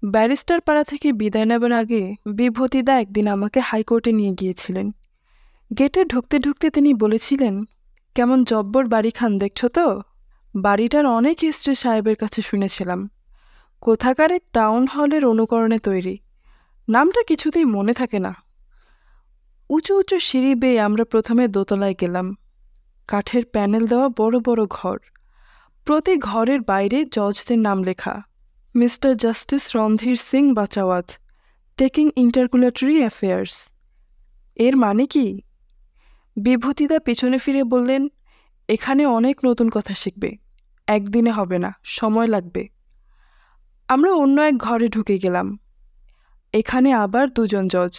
Barrister পাড়া থেকে বিদায় নেবার আগে বিভূতিদা একদিন আমাকে হাইকোর্টে নিয়ে গিয়েছিলেন। গেটে ঢুকতে ঢুকতে তিনি বলেছিলেন, কেমন জব্বর বাড়ি খান দেখছ তো? বাড়িটার অনেক হিস্ট্রি সাহেবের কাছে শুনেছিলাম। কোথাকার এক টাউন হলের অনুকরণে তৈরি। নামটা কিছুতেই মনে থাকে না। উঁচু উঁচু সিঁড়ি বেয়ে আমরা প্রথমে দোতলায় গেলাম। কাঠের প্যানেল দেওয়া বড় বড় ঘর, প্রতি ঘরের বাইরে জজদের নাম লেখা, mister justice Ranadhir Singh Bachawat, taking interlocutory affairs. এর মানে কি? বিভূতিদা পেছনে ফিরে বললেন, এখানে অনেক নতুন কথা শিখবে। একদিনে হবে না, সময় লাগবে। আমরা অন্য এক ঘরে ঢুকে গেলাম। এখানে আবার দুজন জজ।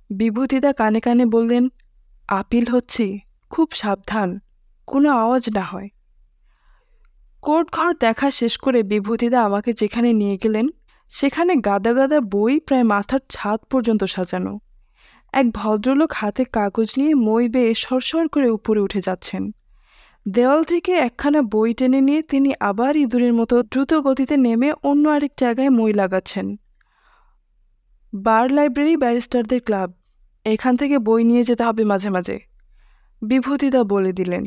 বিভূতিদা কানে কানে বললেন, আপিল হচ্ছে, খুব সাবধান, কোনো আওয়াজ না হয়। কোর্ট ঘর দেখা শেষ করে বিভূতিদা আমাকে যেখানে নিয়ে গেলেন সেখানে গাদা গাদা বই প্রায় মাথার ছাদ পর্যন্ত সাজানো। এক ভদ্রলোক হাতে কাগজ নিয়ে মই বেয়ে সরসর করে উপরে উঠে যাচ্ছেন। দেওয়াল থেকে একখানা বই টেনে নিয়ে তিনি আবার ইঁদুরের মতো দ্রুত গতিতে নেমে অন্য আরেক জায়গায় মই লাগাচ্ছেন। বার লাইব্রেরি ব্যারিস্টারদের ক্লাব, এখান থেকে বই নিয়ে যেতে হবে মাঝে মাঝে। বিভূতিদা বলে দিলেন,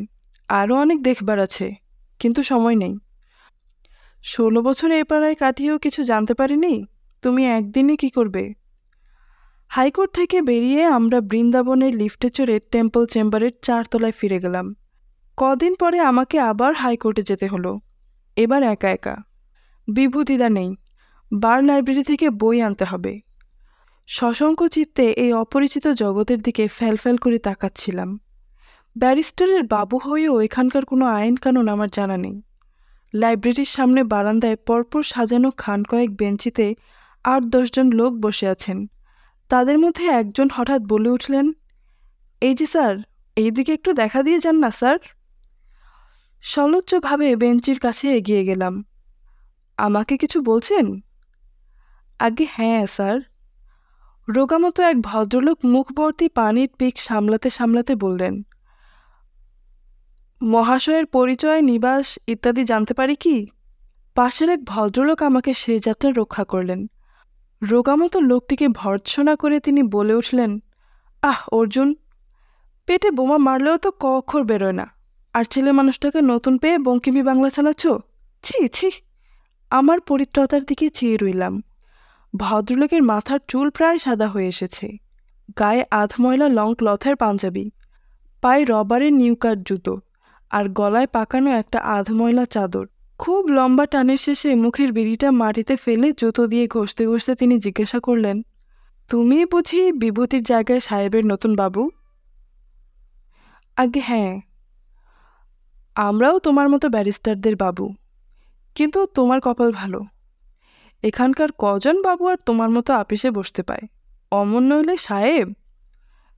আরও অনেক দেখবার আছে, কিন্তু সময় নেই। 16 বছর এ পাড়ায় কাটিয়েও কিছু জানতে পারিনি, তুমি একদিনে কি করবে? হাইকোর্ট থেকে বেরিয়ে আমরা বৃন্দাবনের লিফটে চড়ে টেম্পল চেম্বারের 4 তলায় ফিরে গেলাম। কদিন পরে আমাকে আবার হাইকোর্টে যেতে হলো, এবার একা একা। বিভূতিদা নেই, বার লাইব্রেরি থেকে বই আনতে হবে। সশঙ্ক চিত্তে এই অপরিচিত জগতের দিকে ফ্যালফ্যাল করে তাকাচ্ছিলাম। ব্যারিস্টারের বাবু হয়েও এখানকার কোনো আইন কানুন আমার জানা নেই। লাইব্রেরির সামনে বারান্দায় পরপর সাজানো খান কয়েক বেঞ্চিতে 8-10 জন লোক বসে আছেন। তাদের মধ্যে একজন হঠাৎ বলে উঠলেন, এই যে স্যার, এইদিকে একটু দেখা দিয়ে যান না স্যার। সলজ্জভাবে বেঞ্চির কাছে এগিয়ে গেলাম। আমাকে কিছু বলছেন? আগে হ্যাঁ স্যার। রোগামতো এক ভদ্রলোক মুখ ভর্তি পানির পিক সামলাতে সামলাতে বললেন, মহাশয়ের পরিচয়, নিবাস ইত্যাদি জানতে পারি কি? পাশের এক ভদ্রলোক আমাকে সে যাত্রা রক্ষা করলেন। রোগামতো লোকটিকে ভর্ৎসনা করে তিনি বলে উঠলেন, আহ অর্জুন, পেটে বোমা মারলেও তো ক অক্ষর বেরোয় না, আর ছেলে মানুষটাকে নতুন পেয়ে বঙ্কিমি বাংলা চালাচ্ছ? ছি ছি। আমার পরিত্রতার দিকে চেয়ে রইলাম। ভদ্রলোকের মাথার চুল প্রায় সাদা হয়ে এসেছে, গায়ে আধময়লা লং ক্লথের পাঞ্জাবি, পায়ে রবারের নিউকাট জুতো, আর গলায় পাকানো একটা আধময়লা চাদর। খুব লম্বা টানের শেষে মুখের বিড়িটা মাটিতে ফেলে জুতো দিয়ে ঘষতে ঘষতে তিনি জিজ্ঞাসা করলেন, তুমি বুঝি বিভূতির জায়গায় সাহেবের নতুন বাবু? আগে হ্যাঁ, আমরাও তোমার মতো ব্যারিস্টারদের বাবু, কিন্তু তোমার কপাল ভালো, এখানকার কজন বাবু আর তোমার মতো আপিসে বসতে পায়? অমন নইলে সাহেব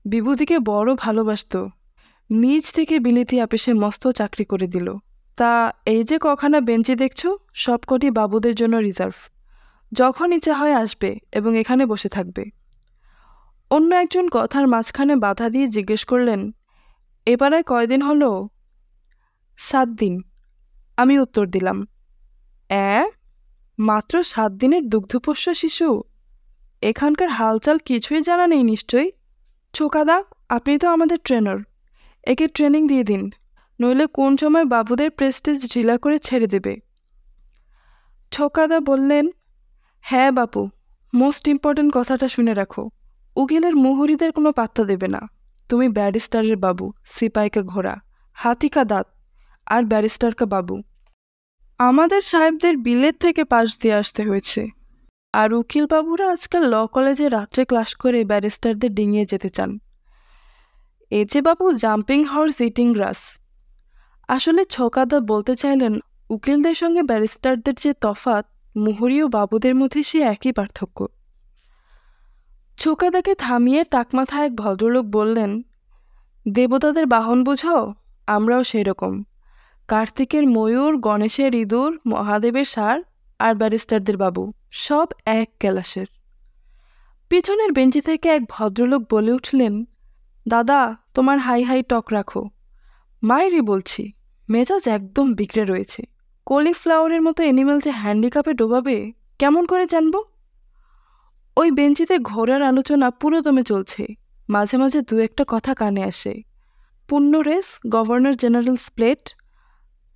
বিভূতিকে বড় ভালোবাসত, নিজ থেকে বিলিতি আপিসে মস্ত চাকরি করে দিল। তা এই যে কখানা বেঞ্চি দেখছো, সবকটি বাবুদের জন্য রিজার্ভ। যখন ইচ্ছা হয় আসবে এবং এখানে বসে থাকবে। অন্য একজন কথার মাঝখানে বাধা দিয়ে জিজ্ঞেস করলেন, এবারে কয়দিন হলো? 7 দিন, আমি উত্তর দিলাম। মাত্র 7 দিনের দুগ্ধপোষ্য শিশু? এখানকার হালচাল কিছুই জানা নেই নিশ্চয়ই। ছোকাদা, আপনি তো আমাদের ট্রেনার, একে ট্রেনিং দিয়ে দিন, নইলে কোন সময় বাবুদের প্রেস্টিজ ঢিলা করে ছেড়ে দেবে। ছোকাদা বললেন, হ্যাঁ বাপু, মোস্ট ইম্পর্ট্যান্ট কথাটা শুনে রাখো, উকিলের মুহুরিদের কোনো পাত্তা দেবে না। তুমি ব্যারিস্টারের বাবু, সিপাইকা ঘোড়া, হাতি কা দাঁত, আর ব্যারিস্টার কা বাবু। আমাদের সাহেবদের বিলেত থেকে পাশ দিয়ে আসতে হয়েছে, আর উকিল বাবুরা আজকাল ল কলেজে রাত্রে ক্লাস করে ব্যারিস্টারদের ডিঙিয়ে যেতে চান। এ যে বাবু জাম্পিং হর্স ইটিং গ্রাস। আসলে ছোকাদা বলতে চাইলেন, উকিলদের সঙ্গে ব্যারিস্টারদের যে তফাৎ, মুহুরি ও বাবুদের মধ্যে সে একই পার্থক্য। ছোকাদাকে থামিয়ে টাকমাথায় এক ভদ্রলোক বললেন, দেবতাদের বাহন বুঝাও, আমরাও সেই রকম। কার্তিকের ময়ূর, গণেশের ইঁদুর, মহাদেবের ষাঁড়, আর ব্যারিস্টারদের বাবু সব এক ক্যালাসের। পিছনের বেঞ্চি থেকে এক ভদ্রলোক বলে উঠলেন, দাদা, তোমার হাই হাই টক রাখো। মায়েরই বলছি, মেজাজ একদম বিগড়ে রয়েছে। কলিফ্লাওয়ারের মতো অ্যানিমেল যে হ্যান্ডিক্যাপে ডোবাবে কেমন করে জানব? ওই বেঞ্চিতে ঘোড়ার আলোচনা পুরোদমে চলছে। মাঝে মাঝে দু একটা কথা কানে আসে। পূর্ণ race, governor generals plate,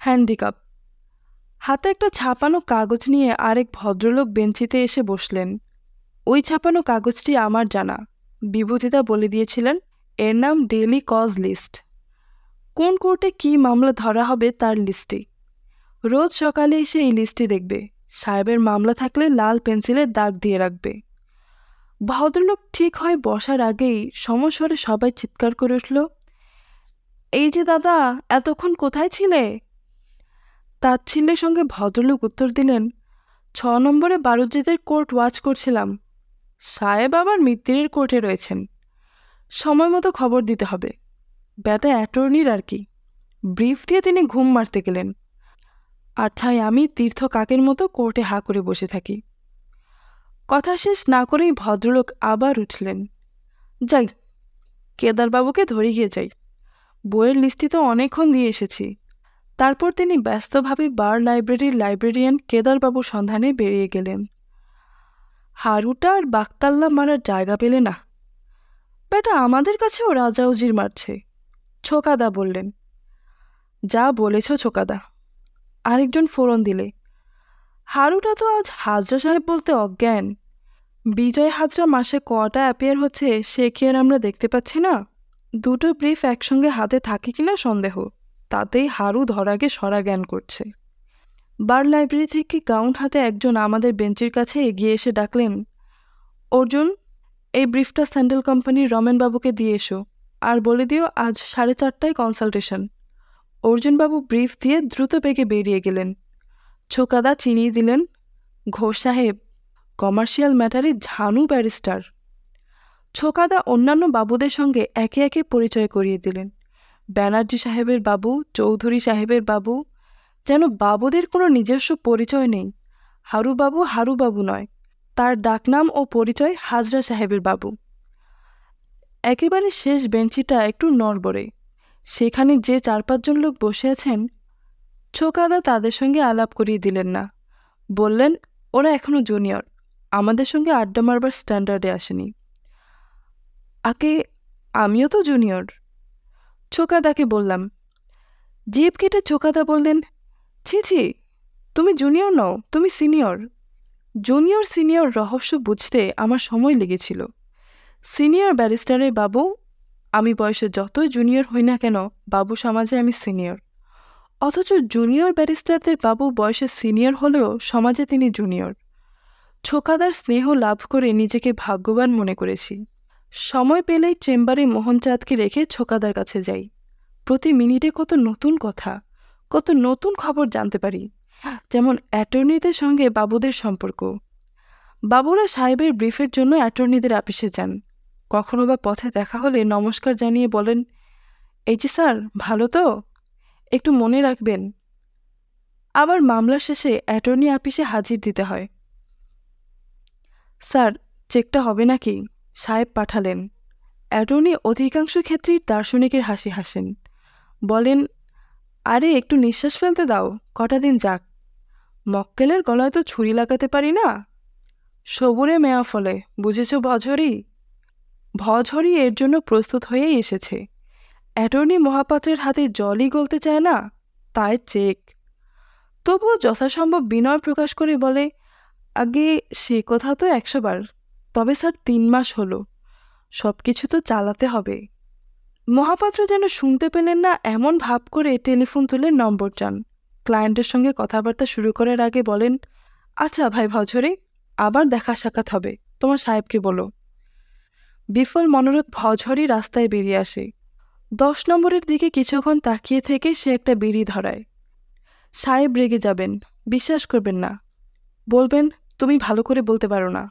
handicap. হাতে একটা ছাপানো কাগজ নিয়ে আরেক ভদ্রলোক বেঞ্চিতে এসে বসলেন। ওই ছাপানো কাগজটি আমার জানা। বিভূতিদা বলে দিয়েছিলেন এর নাম ডেইলি কজ লিস্ট। কোন কোর্টে কী মামলা ধরা হবে তার লিস্টে। রোজ সকালে এসে এই লিস্টটি দেখবে। সাহেবের মামলা থাকলে লাল পেন্সিলে দাগ দিয়ে রাখবে। ভদ্রলোক ঠিক হয়ে বসার আগেই সমস্বরে সবাই চিৎকার করে উঠল, এই যে দাদা, এতক্ষণ কোথায় ছিলে? তাচ্ছিল্যের সঙ্গে ভদ্রলোক উত্তর দিলেন, 6 নম্বরে বারুজ্জিদের কোর্ট ওয়াচ করছিলাম। সাহেব আবার মিত্তিরের কোর্টে রয়েছেন। সময় মতো খবর দিতে হবে। ব্যাটা অ্যাটর্নির আর কি। ব্রিফ দিয়ে তিনি ঘুম মারতে গেলেন। আর ছাই আমি তীর্থ কাকের মতো কোর্টে হা করে বসে থাকি। কথা শেষ না করেই ভদ্রলোক আবার উঠলেন। যাই, কেদারবাবুকে ধরে গিয়ে যাই। বইয়ের লিস্টটি তো অনেকক্ষণ দিয়ে এসেছি। তারপর তিনি ব্যস্তভাবে বার লাইব্রেরির লাইব্রেরিয়ান কেদারবাবুর সন্ধানে বেরিয়ে গেলেন। হারুটা আর বাকতাল্লা মারার জায়গা পেলে না। বেটা আমাদের কাছেও রাজা উজির মারছে। ছোকাদা বললেন। যা বলেছ ছোকাদা। আরেকজন ফোরন দিলে, হারুটা তো আজ হাজরা সাহেব বলতে অজ্ঞান। বিজয় হাজরা মাসে কটা অ্যাপিয়ার হচ্ছে সে কি আর আমরা দেখতে পাচ্ছি না? দুটো ব্রিফ একসঙ্গে হাতে থাকে কিনা সন্দেহ। তাতেই হারু ধরাকে সরা জ্ঞান করছে। বার লাইব্রেরি থেকে গাউন হাতে একজন আমাদের বেঞ্চের কাছে এগিয়ে এসে ডাকলেন, অর্জুন, এই ব্রিফটা স্যান্ডেল কোম্পানির রমেনবাবুকে দিয়ে এসো, আর বলে দিও আজ 4:30টায় কনসালটেশন। অর্জুনবাবু ব্রিফ দিয়ে দ্রুত বেগে বেরিয়ে গেলেন। ছোকাদা চিনিয়ে দিলেন, ঘোষ সাহেব কমার্শিয়াল ম্যাটারে ঝানু ব্যারিস্টার। ছোকাদা অন্যান্য বাবুদের সঙ্গে একে একে পরিচয় করিয়ে দিলেন। ব্যানার্জি সাহেবের বাবু, চৌধুরী সাহেবের বাবু, যেন বাবুদের কোনো নিজস্ব পরিচয় নেই। হারুবাবু নয়, তার ডাকনাম ও পরিচয় হাজরা সাহেবের বাবু। একেবারে শেষ বেঞ্চিটা একটু নড়বড়ে। সেখানে যে 4-5 জন লোক বসে আছেন, ছোকাদা তাদের সঙ্গে আলাপ করিয়ে দিলেন না। বললেন, ওরা এখনো জুনিয়র, আমাদের সঙ্গে আড্ডা মারবার স্ট্যান্ডার্ডে আসেনি। আমিও তো জুনিয়র। ছোকাদাকে বললাম। জিভ কেটে ছোকাদা বললেন, ছি ছি, তুমি জুনিয়র নও, তুমি সিনিয়র। জুনিয়র সিনিয়র রহস্য বুঝতে আমার সময় লেগেছিল। সিনিয়র ব্যারিস্টারের বাবু, আমি বয়সে যতই জুনিয়র হই না কেন, বাবু সমাজে আমি সিনিয়র। অথচ জুনিয়র ব্যারিস্টারদের বাবু বয়সে সিনিয়র হলেও সমাজে তিনি জুনিয়র। ছোকাদার স্নেহ লাভ করে নিজেকে ভাগ্যবান মনে করেছি। সময় পেলেই চেম্বারে মোহনচাঁদকে রেখে ছোকাদার কাছে যাই। প্রতি মিনিটে কত নতুন কথা, কত নতুন খবর জানতে পারি। যেমন অ্যাটর্নিদের সঙ্গে বাবুদের সম্পর্ক। বাবুরা সাহেবের ব্রিফের জন্য অ্যাটর্নিদের অফিসে যান। কখনো বা পথে দেখা হলে নমস্কার জানিয়ে বলেন, এই যে স্যার, ভালো তো, একটু মনে রাখবেন। আবার মামলার শেষে অ্যাটর্নি অফিসে হাজির দিতে হয়। স্যার, চেকটা হবে নাকি? সাহেব পাঠালেন। অ্যাটর্নি অধিকাংশ ক্ষেত্রেই দার্শনিকের হাসি হাসেন। বলেন, আরে একটু নিঃশ্বাস ফেলতে দাও, কটা দিন যাক। মক্কেলের গলায় তো ছুরি লাগাতে পারি না। সবুরে মেয়া ফলে, বুঝেছ ভজহরি? ভজহরি এর জন্য প্রস্তুত হয়েই এসেছে। অ্যাটর্নি মহাপাত্রের হাতে জলই গলতে চায় না, তাই চেক। তবুও যথাসম্ভব বিনয় প্রকাশ করে বলে, আগে সে কথা তো 100 বার, তবে স্যার 3 মাস হলো, সব কিছু তো চালাতে হবে। মহাপাত্র যেন শুনতে পেলেন না এমন ভাব করে টেলিফোন তুলে নম্বর চান। ক্লায়েন্টের সঙ্গে কথাবার্তা শুরু করার আগে বলেন, আচ্ছা ভাই ভজহরি, আবার দেখা সাক্ষাৎ হবে, তোমার সাহেবকে বলো। বিফল মনোরথ ভজহরি রাস্তায় বেরিয়ে আসে। 10 নম্বরের দিকে কিছুক্ষণ তাকিয়ে থেকে সে একটা বিড়ি ধরায়। সাহেব রেগে যাবেন, বিশ্বাস করবেন না, বলবেন তুমি ভালো করে বলতে পারো না।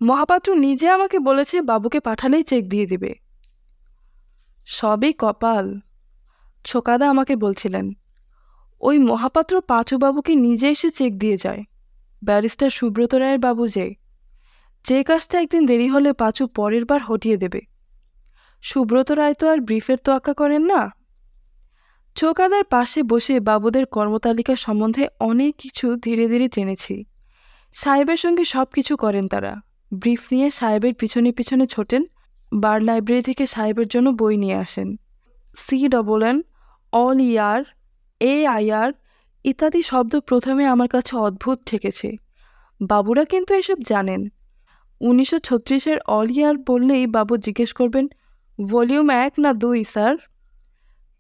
মহাপাত্র নিজে আমাকে বলেছে বাবুকে পাঠালেই চেক দিয়ে দিবে। সবই কপাল। ছোকাদা আমাকে বলছিলেন, ওই মহাপাত্র পাঁচুবাবুকে নিজে এসে চেক দিয়ে যায়। ব্যারিস্টার সুব্রত রায়ের বাবু চেক আসতে একদিন দেরি হলে পাঁচু পরের বার হটিয়ে দেবে। সুব্রত রায় তো আর ব্রিফের তোয়াক্কা করেন না। ছোকাদার পাশে বসে বাবুদের কর্মতালিকা সম্বন্ধে অনেক কিছু ধীরে ধীরে জেনেছি। সাহেবের সঙ্গে সব কিছু করেন তারা। ব্রিফ নিয়ে সাহেবের পিছনে পিছনে ছোটেন, বার লাইব্রেরি থেকে সাহেবের জন্য বই নিয়ে আসেন। CNN, অল ইয়ার, AIR ইত্যাদি শব্দ প্রথমে আমার কাছে অদ্ভুত ঠেকেছে। বাবুরা কিন্তু এসব জানেন। 1936-এর অল ইয়ার বললেই বাবু জিজ্ঞেস করবেন, ভলিউম 1 না 2 স্যার?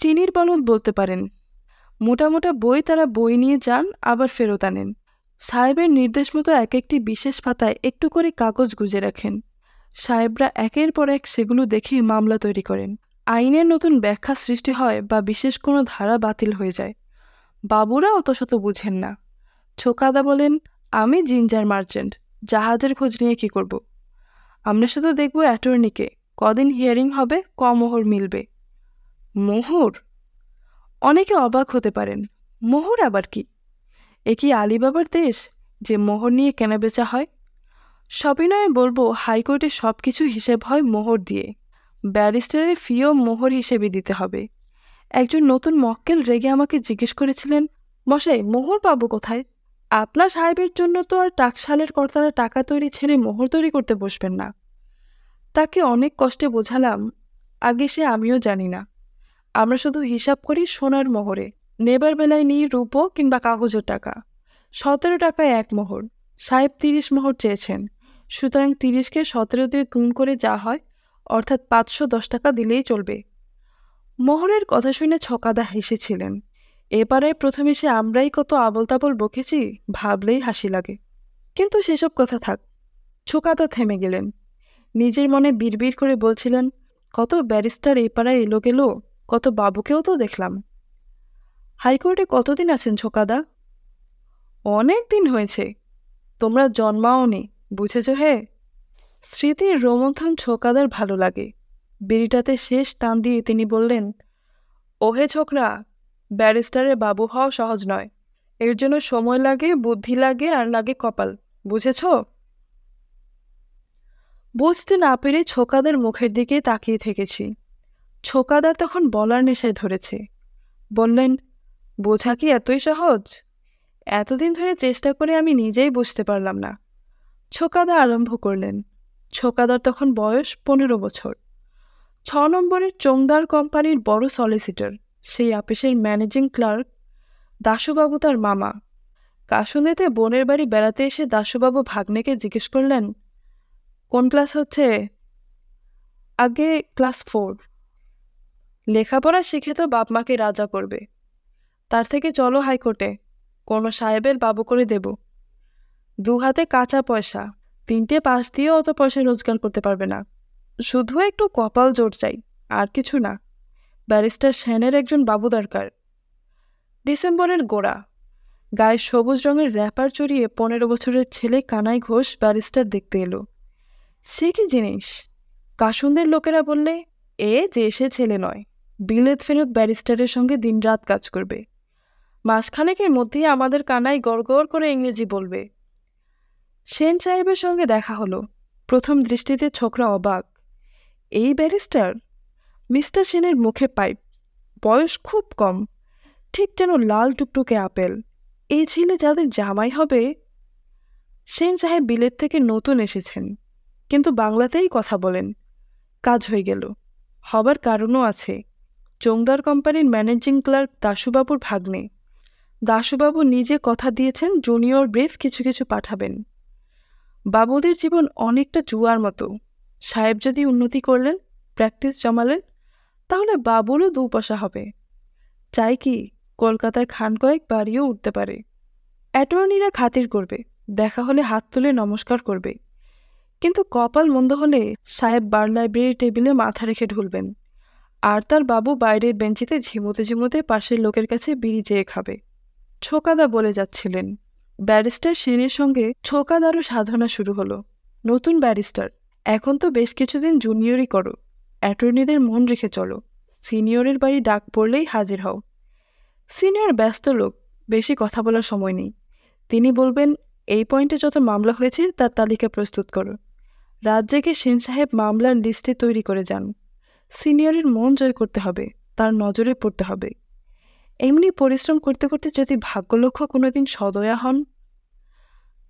চিনির বলদ বলতে পারেন। মোটা মোটা বই তারা বই নিয়ে যান, আবার ফেরত আনেন। সাহেবের নির্দেশ মতো এক একটি বিশেষ পাতায় একটু করে কাগজ গুজে রাখেন। সাহেবরা একের পর এক সেগুলো দেখে মামলা তৈরি করেন। আইনের নতুন ব্যাখ্যা সৃষ্টি হয় বা বিশেষ কোনো ধারা বাতিল হয়ে যায়। বাবুরা অত শত বুঝেন না। ছোকাদা বলেন, আমি জিঞ্জার মার্চেন্ট, জাহাজের খোঁজ নিয়ে কি করব? আমরা শুধু দেখব অ্যাটর্নিকে, কদিন হিয়ারিং হবে, মোহর মিলবে। মোহর? অনেকে অবাক হতে পারেন। মোহর আবার কি? এ কি আলিবাবার দেশ যে মোহর নিয়ে কেনাবেচা হয়? সবিনয়ে বলবো, হাইকোর্টে সব কিছু হিসেব হয় মোহর দিয়ে। ব্যারিস্টারের ফিও মোহর হিসেবে দিতে হবে। একজন নতুন মক্কেল রেগে আমাকে জিজ্ঞেস করেছিলেন, মশাই, মোহর পাবো কোথায়? আপনার সাহেবের জন্য তো আর টাকশালের কর্তারা টাকা তৈরি ছেড়ে মোহর তৈরি করতে বসবেন না। তাকে অনেক কষ্টে বোঝালাম, আগে সে আমিও জানি না। আমরা শুধু হিসাব করি সোনার মোহরে। নেবার বেলায় নিই রূপো কিংবা কাগজের টাকা। 17 টাকায় 1 মোহর। সাহেব 30 মোহর চেয়েছেন, সুতরাং 30কে 17 দিয়ে গুণ করে যা হয়, অর্থাৎ 510 টাকা দিলেই চলবে। মোহরের কথা শুনে ছকাদা হেসেছিলেন। এবারে প্রথম এসে আমরাই কত আবল তাবল বকেছি, ভাবলেই হাসি লাগে। কিন্তু সেসব কথা থাক। ছকাদা থেমে গেলেন। নিজের মনে বিড়বিড় করে বলছিলেন, কত ব্যারিস্টার এই পাড়ায় এলো গেল, কত বাবুকেও তো দেখলাম। হাইকোর্টে কতদিন আছেন ছোকাদা? অনেক দিন হয়েছে, তোমরা জন্মাওনি, বুঝেছ হে? স্মৃতির রোমন্থন ছোকাদার ভালো লাগে। বিড়িটাতে শেষ টান দিয়ে তিনি বললেন, ওহে ছোকরা, ব্যারিস্টারের বাবু হওয়া সহজ নয়। এর জন্য সময় লাগে, বুদ্ধি লাগে, আর লাগে কপাল, বুঝেছ? বুঝতে না পেরে ছোকাদার মুখের দিকে তাকিয়ে থেকেছি। ছোকাদার তখন বলার নেশায় ধরেছে। বললেন, বোঝা কি এতই সহজ? এতদিন ধরে চেষ্টা করে আমি নিজেই বুঝতে পারলাম না। ছোকাদা আরম্ভ করলেন। ছোকাদার তখন বয়স 15 বছর। 6 নম্বরের চোংদার কোম্পানির বড় সলিসিটর, সেই আপিসের ম্যানেজিং ক্লার্ক। দাশুবাবু তার মামা। কাসুন্দিতে বোনের বাড়ি বেড়াতে এসে দাশুবাবু ভাগ্নেকে জিজ্ঞেস করলেন, কোন ক্লাস হচ্ছে? আগে ক্লাস 4। লেখাপড়া শিখে তো বাপ মাকে রাজা করবে, তার থেকে চলো হাইকোর্টে, কোনো সাহেবের বাবু করে দেব। 2 হাতে কাঁচা পয়সা, 3টে পাশ দিয়েও অত পয়সা রোজগার করতে পারবে না। শুধু একটু কপাল জোর চাই, আর কিছু না। ব্যারিস্টার সেনের একজন বাবু দরকার। ডিসেম্বরের গোড়া। গায়ে সবুজ রঙের র্যাপার চড়িয়ে 15 বছরের ছেলে কানাই ঘোষ ব্যারিস্টার দেখতে এলো। সে কি জিনিস? কাসুন্দের লোকেরা বললে, এ যে সে ছেলে নয়, বিলেত ফেরত ব্যারিস্টারের সঙ্গে দিনরাত কাজ করবে। মাসখানেকের মধ্যেই আমাদের কানাই গড়গড় করে ইংরেজি বলবে। সেন সাহেবের সঙ্গে দেখা হলো। প্রথম দৃষ্টিতে ছোকরা অবাক। এই ব্যারিস্টার? মিস্টার সেনের মুখে পাইপ, বয়স খুব কম, ঠিক যেন লাল টুকটুকে আপেল। এই ছেলে যাদের জামাই হবে। সেন সাহেব বিলেত থেকে নতুন এসেছেন, কিন্তু বাংলাতেই কথা বলেন। কাজ হয়ে গেল। হবার কারণও আছে। চোংদার কোম্পানির ম্যানেজিং ক্লার্ক দাশুবাবুর ভাগ্নে। দাশুবাবু নিজে কথা দিয়েছেন জুনিয়র ব্রিফ কিছু কিছু পাঠাবেন। বাবুদের জীবন অনেকটা জুয়ার মতো। সাহেব যদি উন্নতি করলেন, প্র্যাকটিস জমালেন, তাহলে বাবুরও 2 পয়সা হবে। চাই কি কলকাতায় খান কয়েক বাড়িও উঠতে পারে। অ্যাটর্নিরা খাতির করবে, দেখা হলে হাত তুলে নমস্কার করবে। কিন্তু কপাল মন্দ হলে সাহেব বার লাইব্রেরির টেবিলে মাথা রেখে ঢুলবেন, আর তার বাবু বাইরের বেঞ্চিতে ঝিমুতে ঝিমুতে পাশের লোকের কাছে বিড়ি চেয়ে খাবে। ছোকাদা বলে যাচ্ছিলেন। ব্যারিস্টার সেনের সঙ্গে ছোকাদারও সাধনা শুরু হলো। নতুন ব্যারিস্টার, এখন তো বেশ কিছুদিন জুনিয়রই করো, অ্যাটর্নিদের মন রেখে চলো, সিনিয়রের বাড়ি ডাক পড়লেই হাজির হও। সিনিয়র ব্যস্ত লোক, বেশি কথা বলার সময় নেই। তিনি বলবেন, এই পয়েন্টে যত মামলা হয়েছে তার তালিকা প্রস্তুত করো। রাত জেগে সেন সাহেব মামলার লিস্টে তৈরি করে যান। সিনিয়রের মন জয় করতে হবে, তার নজরে পড়তে হবে। এমনি পরিশ্রম করতে করতে যদি ভাগ্যলক্ষ্য কোনোদিন সদয়া হন।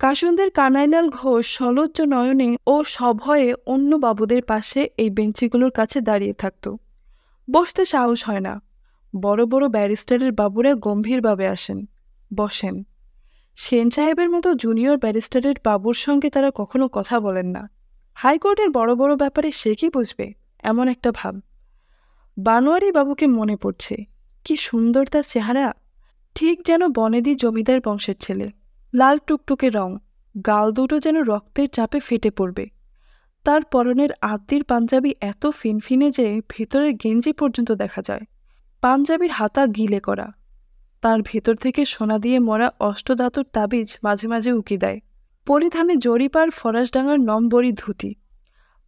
কাসুন্দের কানাইলাল ঘোষ সলজ্জ নয়নে ও সভয়ে অন্য বাবুদের পাশে এই বেঞ্চিগুলোর কাছে দাঁড়িয়ে থাকত। বসতে সাহস হয় না। বড় বড় ব্যারিস্টারের বাবুরা গম্ভীরভাবে আসেন, বসেন। সেন সাহেবের মতো জুনিয়র ব্যারিস্টারের বাবুর সঙ্গে তারা কখনো কথা বলেন না। হাইকোর্টের বড় বড় ব্যাপারে সে কি বুঝবে, এমন একটা ভাব। বানোয়ারি বাবুকে মনে পড়ছে, কি সুন্দর তার চেহারা, ঠিক যেন বনেদি জমিদার বংশের ছেলে। লাল টুকটুকে রং, গাল দুটো যেন রক্তের চাপে ফেটে পড়বে। তার পরনের আত্মীর পাঞ্জাবি এত ফিনফিনে যে ভেতরের গেঞ্জি পর্যন্ত দেখা যায়। পাঞ্জাবির হাতা গিলে করা, তার ভেতর থেকে সোনা দিয়ে মরা অষ্টধাতুর তাবিজ মাঝে মাঝে উকি দেয়। পরিধানে জরিপার ফরাসডাঙ্গার নম্বরী ধুতি,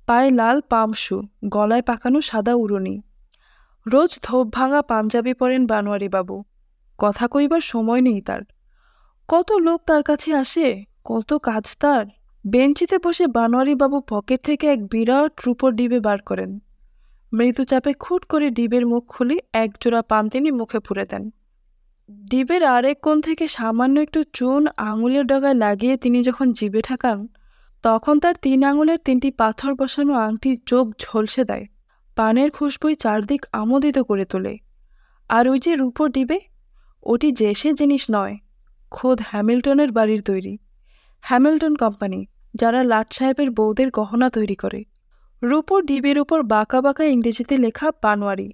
পায়ে লাল পামশু, গলায় পাকানো সাদা উড়নি। রোজ ধোপ ভাঙা পাঞ্জাবি পরেন বানোয়ারি বাবু। কথা কইবার সময় নেই তার। কত লোক তার কাছে আসে, কত কাজ তার। বেঞ্চিতে বসে বানোয়ারি বাবু পকেট থেকে এক বিরাট রূপোর ডিবে বার করেন। মৃদু চাপে খুট করে ডিবের মুখ খুলে একজোড়া পান তিনি মুখে পুরে দেন। ডিবের আরেক কোণ থেকে সামান্য একটু চুন আঙুলের ডগায় লাগিয়ে তিনি যখন জিভে ঠাকান, তখন তার 3 আঙুলের 3টি পাথর বসানো আংটি চোখ ঝলসে দেয়। পানের খুশবুই চারদিক আমোদিত করে তোলে। আর ওই যে রূপোর ডিবে, ওটি যে সে জিনিস নয়, খোদ হ্যামিল্টনের বাড়ির তৈরি। হ্যামিল্টন কোম্পানি, যারা লাট সাহেবের বউদের গহনা তৈরি করে। রূপোর ডিবের উপর বাঁকা বাঁকা ইংরেজিতে লেখা বানোয়ারি।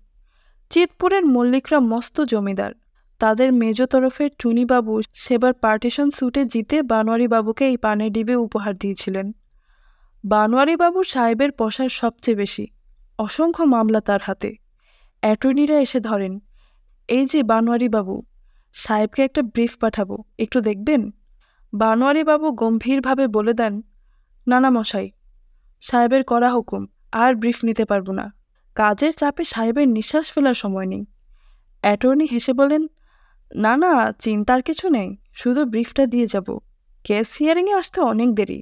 চিতপুরের মল্লিকরা মস্ত জমিদার। তাদের মেজ তরফের চুনিবাবু সেবার পার্টিশন স্যুটে জিতে বানোয়ারি বাবুকে এই পানের ডিবে উপহার দিয়েছিলেন। বানোয়ারি বাবু সাহেবের পসার সবচেয়ে বেশি, অসংখ্য মামলা তার হাতে। অ্যাটর্নিরা এসে ধরেন, এই যে বানোয়ারি বাবু, সাহেবকে একটা ব্রিফ পাঠাবো, একটু দেখবেন। বানোয়ারি বাবু গম্ভীরভাবে বলে দেন, না না মশাই, সাহেবের করা হুকুম, আর ব্রিফ নিতে পারবো না। কাজের চাপে সাহেবের নিঃশ্বাস ফেলার সময় নেই। অ্যাটর্নি হেসে বলেন, না না, চিন্তার কিছু নেই, শুধু ব্রিফটা দিয়ে যাব, কেস হিয়ারিংয়ে আসতে অনেক দেরি।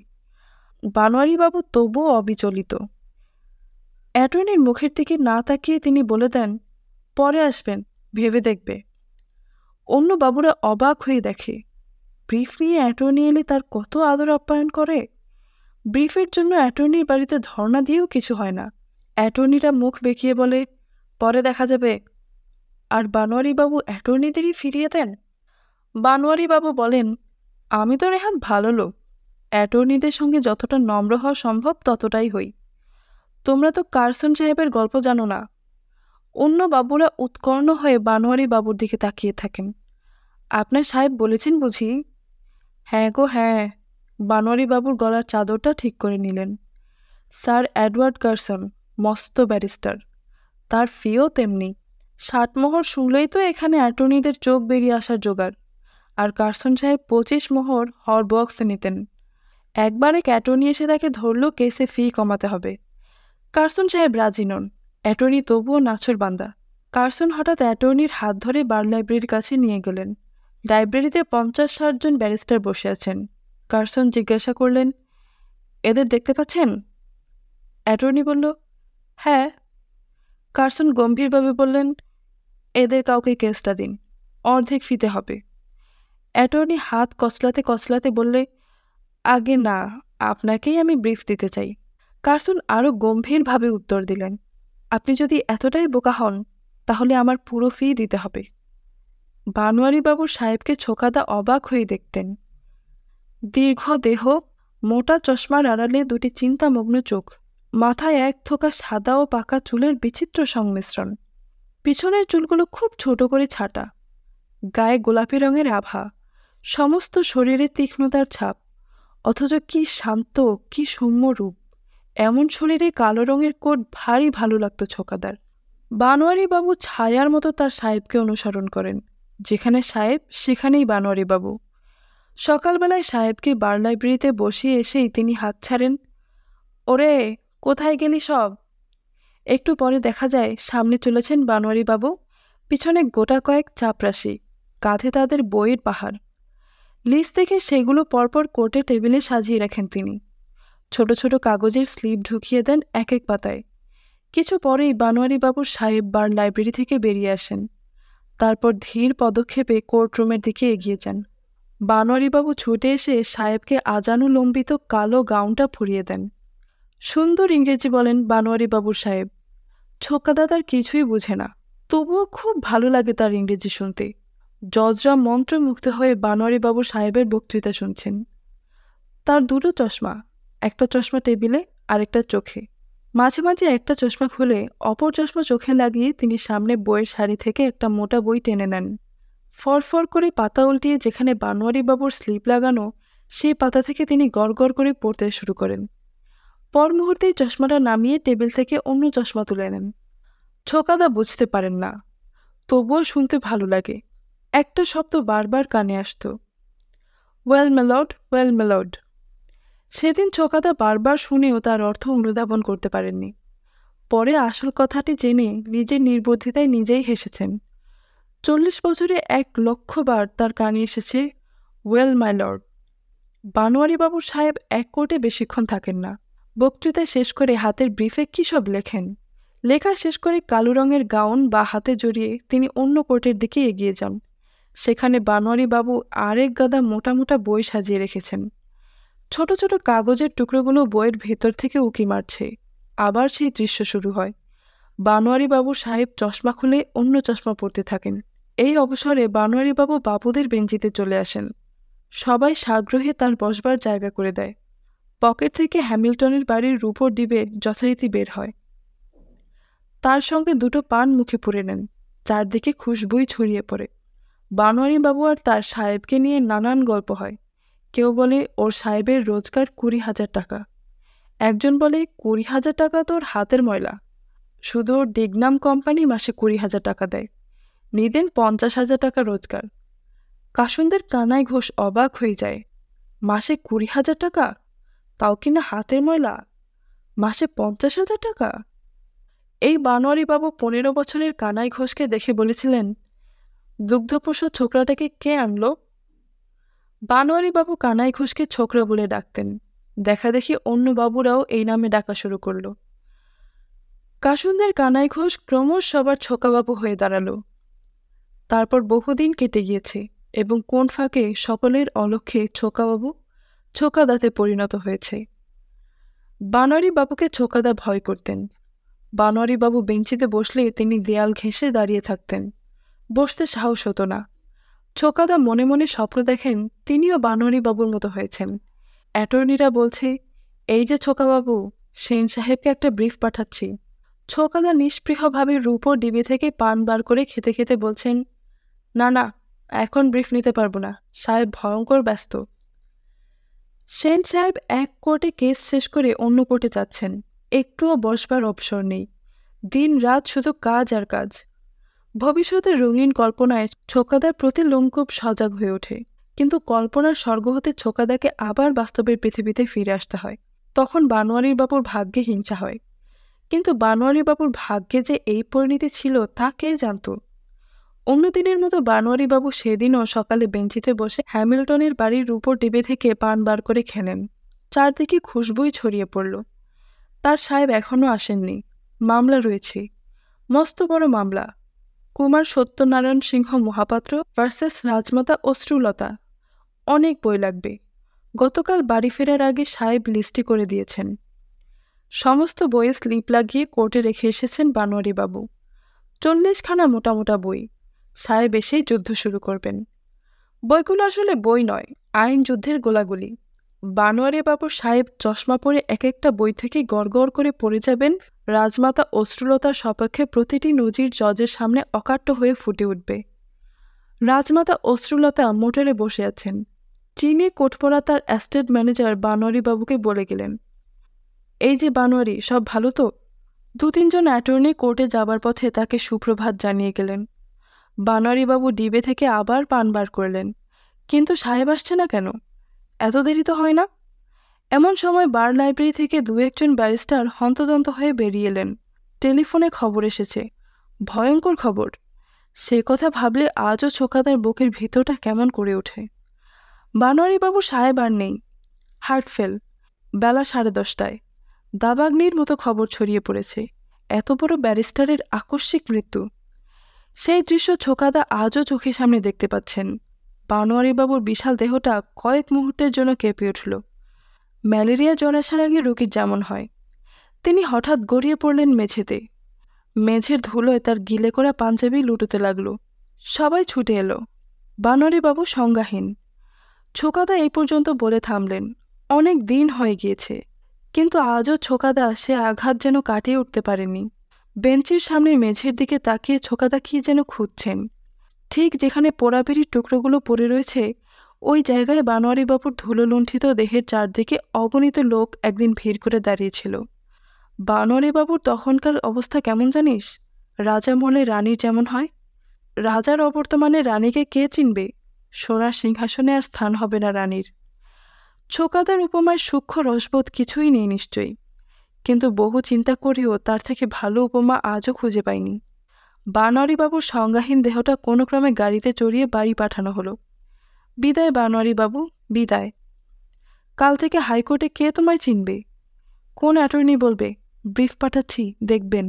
বানোয়ারি বাবু তবুও অবিচলিত। অ্যাটর্নির মুখের দিকে না তাকিয়ে তিনি বলে দেন, পরে আসবেন, ভেবে দেখবে। অন্য বাবুরা অবাক হয়ে দেখে, ব্রিফ নিয়ে অ্যাটর্নি এলে তার কত আদর আপ্যায়ন করে। ব্রিফের জন্য অ্যাটর্নির বাড়িতে ধর্ণা দিয়েও কিছু হয় না। অ্যাটর্নিরা মুখ বেঁকিয়ে বলে, পরে দেখা যাবে। আর বানোয়ারি বাবু অ্যাটর্নিদেরই ফিরিয়ে দেন। বানোয়ারি বাবু বলেন, আমি তো রেহান ভালো লোক, অ্যাটর্নিদের সঙ্গে যতটা নম্র হওয়া সম্ভব ততটাই হই। তোমরা তো কার্সন সাহেবের গল্প জানো না। অন্য বাবুরা উৎকর্ণ হয়ে বানোয়ারি বাবুর দিকে তাকিয়ে থাকেন। আপনার সাহেব বলেছেন বুঝি? হ্যাঁ গো হ্যাঁ। বানোয়ারি বাবুর গলার চাদরটা ঠিক করে নিলেন। স্যার এডওয়ার্ড কার্সন, মস্ত ব্যারিস্টার, তার ফিও তেমনি। 60 মোহর শুনলেই তো এখানে অ্যাটর্নিদের চোখ বেরিয়ে আসার জোগাড়। আর কার্সন সাহেব 25 মোহর হরবক্সে নিতেন। একবার এক অ্যাটর্নি এসে তাকে ধরল কেসে ফি কমাতে হবে। কার্সন সাহেব রাজি নন। অ্যাটর্নি তবুও নাছর বান্দা। কার্সন হঠাৎ অ্যাটর্নির হাত ধরে বার লাইব্রেরির কাছে নিয়ে গেলেন। লাইব্রেরিতে 50-60 জন ব্যারিস্টার বসে আছেন। কার্সন জিজ্ঞাসা করলেন, এদের দেখতে পাচ্ছেন? অ্যাটর্নি বলল, হ্যাঁ। কার্সন গম্ভীরভাবে বললেন, এদের কাউকে কেসটা দিন, অর্ধেক ফিতে হবে। অ্যাটর্নি হাত কচলাতে কচলাতে বললে, আগে না, আপনাকেই আমি ব্রিফ দিতে চাই। কার্সন আরও গম্ভীরভাবে উত্তর দিলেন, আপনি যদি এতটাই বোকা হন তাহলে আমার পুরো ফি দিতে হবে। বানোয়ারি বাবু সাহেবকে ছোকাদা অবাক হয়ে দেখতেন। দীর্ঘ দেহ, মোটা চশমার আড়ালে দুটি চিন্তামগ্ন চোখ, মাথায় এক থোকা সাদা ও পাকা চুলের বিচিত্র সংমিশ্রণ। পিছনের চুলগুলো খুব ছোট করে ছাটা, গায়ে গোলাপি রঙের আভা, সমস্ত শরীরে তীক্ষ্ণতার ছাপ। অথচ কি শান্ত, কি সৌম্য রূপ। এমন শরীরে কালো রঙের কোট ভারী ভালো লাগতো ছোকাদার। বানোয়ারি বাবু ছায়ার মতো তার সাহেবকে অনুসরণ করেন। যেখানে সাহেব সেখানেই বানোয়ারি বাবু। সকালবেলায় সাহেবকে বার লাইব্রেরিতে বসিয়ে এসেই তিনি হাত ছাড়েন, ওরে কোথায় গেলি সব। একটু পরে দেখা যায় সামনে চলেছেন বানোয়ারি বাবু, পিছনে গোটা কয়েক চাপরাশি, কাঁধে তাদের বইয়ের পাহাড়। লিস্ট দেখে সেগুলো পরপর কোর্টে টেবিলে সাজিয়ে রাখেন তিনি। ছোট ছোট কাগজের স্লিপ ঢুকিয়ে দেন এক এক পাতায়। কিছু পরেই বানোয়ারি বাবুর সাহেব বার লাইব্রেরি থেকে বেরিয়ে আসেন। তারপর ধীর পদক্ষেপে কোর্টরুমের দিকে এগিয়ে যান। বানোয়ারিবাবু ছুটে এসে সাহেবকে আজানুলম্বিত কালো গাউনটা পরিয়ে দেন। সুন্দর ইংরেজি বলেন বানোয়ারিবাবুর সাহেব। ছোকাদাদার কিছুই বুঝে না, তবুও খুব ভালো লাগে তার ইংরেজি শুনতে। জজরা মন্ত্রমুগ্ধ হয়ে বানোয়ারিবাবু সাহেবের বক্তৃতা শুনছেন। তার দুটো চশমা, একটা চশমা টেবিলে আর একটা চোখে। মাঝে মাঝে একটা চশমা খুলে অপর চশমা চোখে লাগিয়ে তিনি সামনে বইয়ের সারি থেকে একটা মোটা বই টেনে নেন। ফরফর করে পাতা উল্টিয়ে যেখানে বানোয়ারিবাবুর স্লিপ লাগানো, সেই পাতা থেকে তিনি গড় করে পড়তে শুরু করেন। পর মুহূর্তেই চশমাটা নামিয়ে টেবিল থেকে অন্য চশমা তুলে নেন। ছোকাদা বুঝতে পারেন না, তবুও শুনতে ভালো লাগে। একটা শব্দ বারবার কানে আসত, ওয়েল মেলড, ওয়েল মেলড। সেদিন ছোকাদা বারবার শুনেও তার অর্থ অনুধাবন করতে পারেননি। পরে আসল কথাটি জেনে নিজের নির্বুদ্ধিতায় নিজেই হেসেছেন। 40 বছরে 1,00,000 বার তার কানে এসেছে ওয়েল মাই লর্ড। বানোয়ারিবাবুর সাহেব এক কোর্টে বেশিক্ষণ থাকেন না। বক্তৃতা শেষ করে হাতের ব্রিফে কী সব লেখেন। লেখা শেষ করে কালো রঙের গাউন বা হাতে জড়িয়ে তিনি অন্য কোর্টের দিকে এগিয়ে যান। সেখানে বানোয়ারিবাবু আরেক গাদা মোটা মোটা বই সাজিয়ে রেখেছেন। ছোট ছোট কাগজের টুকরোগুলো বইয়ের ভেতর থেকে উকি মারছে। আবার সেই দৃশ্য শুরু হয়। বানোয়ারিবাবু সাহেব চশমা খুলে অন্য চশমা পরতে থাকেন। এই অবসরে বানোয়ারিবাবু বাবুদের বেঞ্চিতে চলে আসেন। সবাই সাগ্রহে তার বসবার জায়গা করে দেয়। পকেট থেকে হ্যামিল্টনের বাড়ির রূপোর ডিবে যথারীতি বের হয়। তার সঙ্গে দুটো পান মুখে পুরে নেন। চারদিকে খুশবুই ছড়িয়ে পড়ে। বানোয়ারিবাবু আর তার সাহেবকে নিয়ে নানান গল্প হয়। কেউ বলে ওর সাহেবের রোজগার 20,000 টাকা। একজন বলে 20,000 টাকা তোর হাতের ময়লা, শুধু ওর ডিগনাম কোম্পানি মাসে 20,000 টাকা দেয়, নিদেন 50,000 টাকা রোজগার। কাসুনদের কানাই ঘোষ অবাক হয়ে যায়। মাসে 20,000 টাকা, তাও কিনা হাতের ময়লা, মাসে 50,000 টাকা। এই বানোয়ারিবাবু 15 বছরের কানাই ঘোষকে দেখে বলেছিলেন, দুগ্ধপোষ্য ছোকরাটাকে কে আনলো? বানোয়ারিবাবু কানাই ঘোষকে ছোকরা বলে ডাকতেন। দেখা দেখি অন্য বাবুরাও এই নামে ডাকা শুরু করল। কাসুনদের কানাই ঘোষ ক্রমশ সবার ছোকাবাবু হয়ে দাঁড়ালো। তারপর বহুদিন কেটে গিয়েছে এবং কোন ফাঁকে সকলের অলক্ষ্যে ছোকাবাবু ছোকাদাতে পরিণত হয়েছে। বানোয়ারিবাবুকে ছোকাদা ভয় করতেন। বানোয়ারিবাবু বেঞ্চিতে বসলে তিনি দেয়াল ঘেঁষে দাঁড়িয়ে থাকতেন, বসতে সাহস হতো না। ছোকাদা মনে মনে স্বপ্ন দেখেন তিনিও বানোয়ারিবাবুর মতো হয়েছেন। অ্যাটর্নিরা বলছে, এই যে ছোকাবাবু, সেন সাহেবকে একটা ব্রিফ পাঠাচ্ছি। ছোকাদা নিষ্পৃহভাবে রূপোর ডিবে থেকে পান বার করে খেতে খেতে বলছেন, না না, এখন ব্রিফ নিতে পারবো না, সাহেব ভয়ঙ্কর ব্যস্ত। সেন সাহেব এক কোর্টে কেস শেষ করে অন্য কোর্টে যাচ্ছেন। একটুও বসবার অবসর নেই। দিন রাত শুধু কাজ আর কাজ। ভবিষ্যতের রঙিন কল্পনায় ছোকাদার প্রতি লোমকূপ সজাগ হয়ে ওঠে। কিন্তু কল্পনার স্বর্গ হতে ছোকাদাকে আবার বাস্তবের পৃথিবীতে ফিরে আসতে হয়। তখন বানোয়ারিবাবুর ভাগ্যে হিংসা হয়। কিন্তু বানোয়ারিবাবুর ভাগ্যে যে এই পরিণতি ছিল তা কে জানত? অন্যদিনের মতো বানোয়ারিবাবু সেদিনও সকালে বেঞ্চিতে বসে হ্যামিল্টনের বাড়ির রূপোর ডিবে থেকে পান বার করে খেলেন। চারদিকে খুশবুই ছড়িয়ে পড়ল। তার সাহেব এখনও আসেননি। মামলা রয়েছে, মস্ত বড় মামলা। কুমার সত্যনারায়ণ সিংহ মহাপাত্র ভার্সেস রাজমাতা অশ্রুলতা। অনেক বই লাগবে। গতকাল বাড়ি ফেরার আগে সাহেব লিস্টি করে দিয়েছেন। সমস্ত বইয়ে স্লিপ লাগিয়ে কোর্টে রেখে এসেছেন বানোয়ারিবাবু। 40খানা মোটা মোটা বই। সাহেব এসেই যুদ্ধ শুরু করবেন। বইগুলো আসলে বই নয়, আইন যুদ্ধের গোলাগুলি। বানোয়ারিবাবুর সাহেব চশমা পরে এক একটা বই থেকে গড় করে পড়ে যাবেন। রাজমাতা অশ্রুলতার সপক্ষে প্রতিটি নজির জজের সামনে অকাট্য হয়ে ফুটে উঠবে। রাজমাতা অশ্রুলতা মোটরে বসে আছেন। চীনে কোটপড়া তার অ্যাস্টেট ম্যানেজার বানোয়ারিবাবুকে বলে গেলেন, এই যে বানোয়ারি, সব ভালো তো? 2-3 জন অ্যাটর্নি কোর্টে যাবার পথে তাকে সুপ্রভাত জানিয়ে গেলেন। বানোয়ারিবাবু ডিবে থেকে আবার পান বার করলেন। কিন্তু সাহেব আসছে না কেন? এত দেরি তো হয় না। এমন সময় বার লাইব্রেরি থেকে 2-1 জন ব্যারিস্টার হন্তদন্ত হয়ে বেরিয়ে এলেন। টেলিফোনে খবর এসেছে, ভয়ঙ্কর খবর। সে কথা ভাবলে আজও ছোকাদার বুকের ভিতরটা কেমন করে ওঠে। বানোয়ারিবাবু সাহেব আর নেই। Heart fail. বেলা 10:30টায়। দাবাগ্নির মতো খবর ছড়িয়ে পড়েছে, এত বড় ব্যারিস্টারের আকস্মিক মৃত্যু। সেই দৃশ্য ছোকাদা আজও চোখের সামনে দেখতে পাচ্ছেন। বানোয়ারিবাবুর বিশাল দেহটা কয়েক মুহূর্তের জন্য কেঁপে উঠল। ম্যালেরিয়া জ্বর আসার আগে রোগীর যেমন হয়। তিনি হঠাৎ গড়িয়ে পড়লেন মেঝেতে। মেঝের ধুলোয় তার গিলে করা পাঞ্জাবি লুটোতে লাগল। সবাই ছুটে এলো। বানোয়ারিবাবু সংজ্ঞাহীন। ছোকাদা এই পর্যন্ত বলে থামলেন, অনেক দিন হয়ে গিয়েছে, কিন্তু আজও ছোকাদা সে আঘাত যেন কাটিয়ে উঠতে পারেনি। বেঞ্চের সামনে মেঝের দিকে তাকিয়ে ছোকাদা কি যেন খুঁজছেন। ঠিক যেখানে পোড়াবিড়ির টুকরোগুলো পড়ে রয়েছে, ওই জায়গায় বানোয়ারিবাবুর ধুলোলুণ্ঠিত দেহের চারদিকে অগণিত লোক একদিন ভিড় করে দাঁড়িয়েছিল। বানোয়ারিবাবুর তখনকার অবস্থা কেমন জানিস? রাজা মরলে রানীর যেমন হয়। রাজার অবর্তমানে রানীকে কে চিনবে? সোনার সিংহাসনে আর স্থান হবে না রানীর। ছোকাদার উপমায় সূক্ষ্ম রসবোধ কিছুই নেই নিশ্চয়ই, কিন্তু বহু চিন্তা করেও তার থেকে ভালো উপমা আজও খুঁজে পাইনি। বানোয়ারিবাবুর সংজ্ঞাহীন দেহটা কোনো ক্রমে গাড়িতে চড়িয়ে বাড়ি পাঠানো হলো। বিদায় বানোয়ারিবাবু, বিদায়। কাল থেকে হাইকোর্টে কে তোমায় চিনবে? কোন অ্যাটর্নি বলবে, ব্রিফ পাঠাচ্ছি, দেখবেন?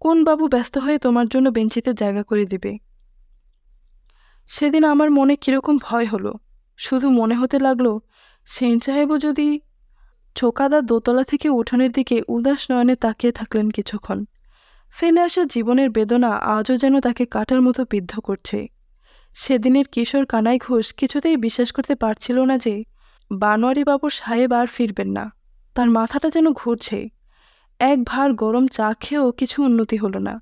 কোন বাবু ব্যস্ত হয়ে তোমার জন্য বেঞ্চিতে জায়গা করে দিবে? সেদিন আমার মনে কীরকম ভয় হলো। শুধু মনে হতে লাগলো, সেন সাহেবও যদি... ছোকাদা দোতলা থেকে উঠানের দিকে উদাস নয়নে তাকিয়ে থাকলেন কিছুক্ষণ। ফেলে আসা জীবনের বেদনা আজও যেন তাকে কাটার মতো বিদ্ধ করছে। সেদিনের কিশোর কানাই ঘোষ কিছুতেই বিশ্বাস করতে পারছিল না যে বানোয়ারিবাবুর সাহেব আর ফিরবেন না। তার মাথাটা যেন ঘুরছে। এক ভার গরম চা খেয়েও কিছু উন্নতি হলো না।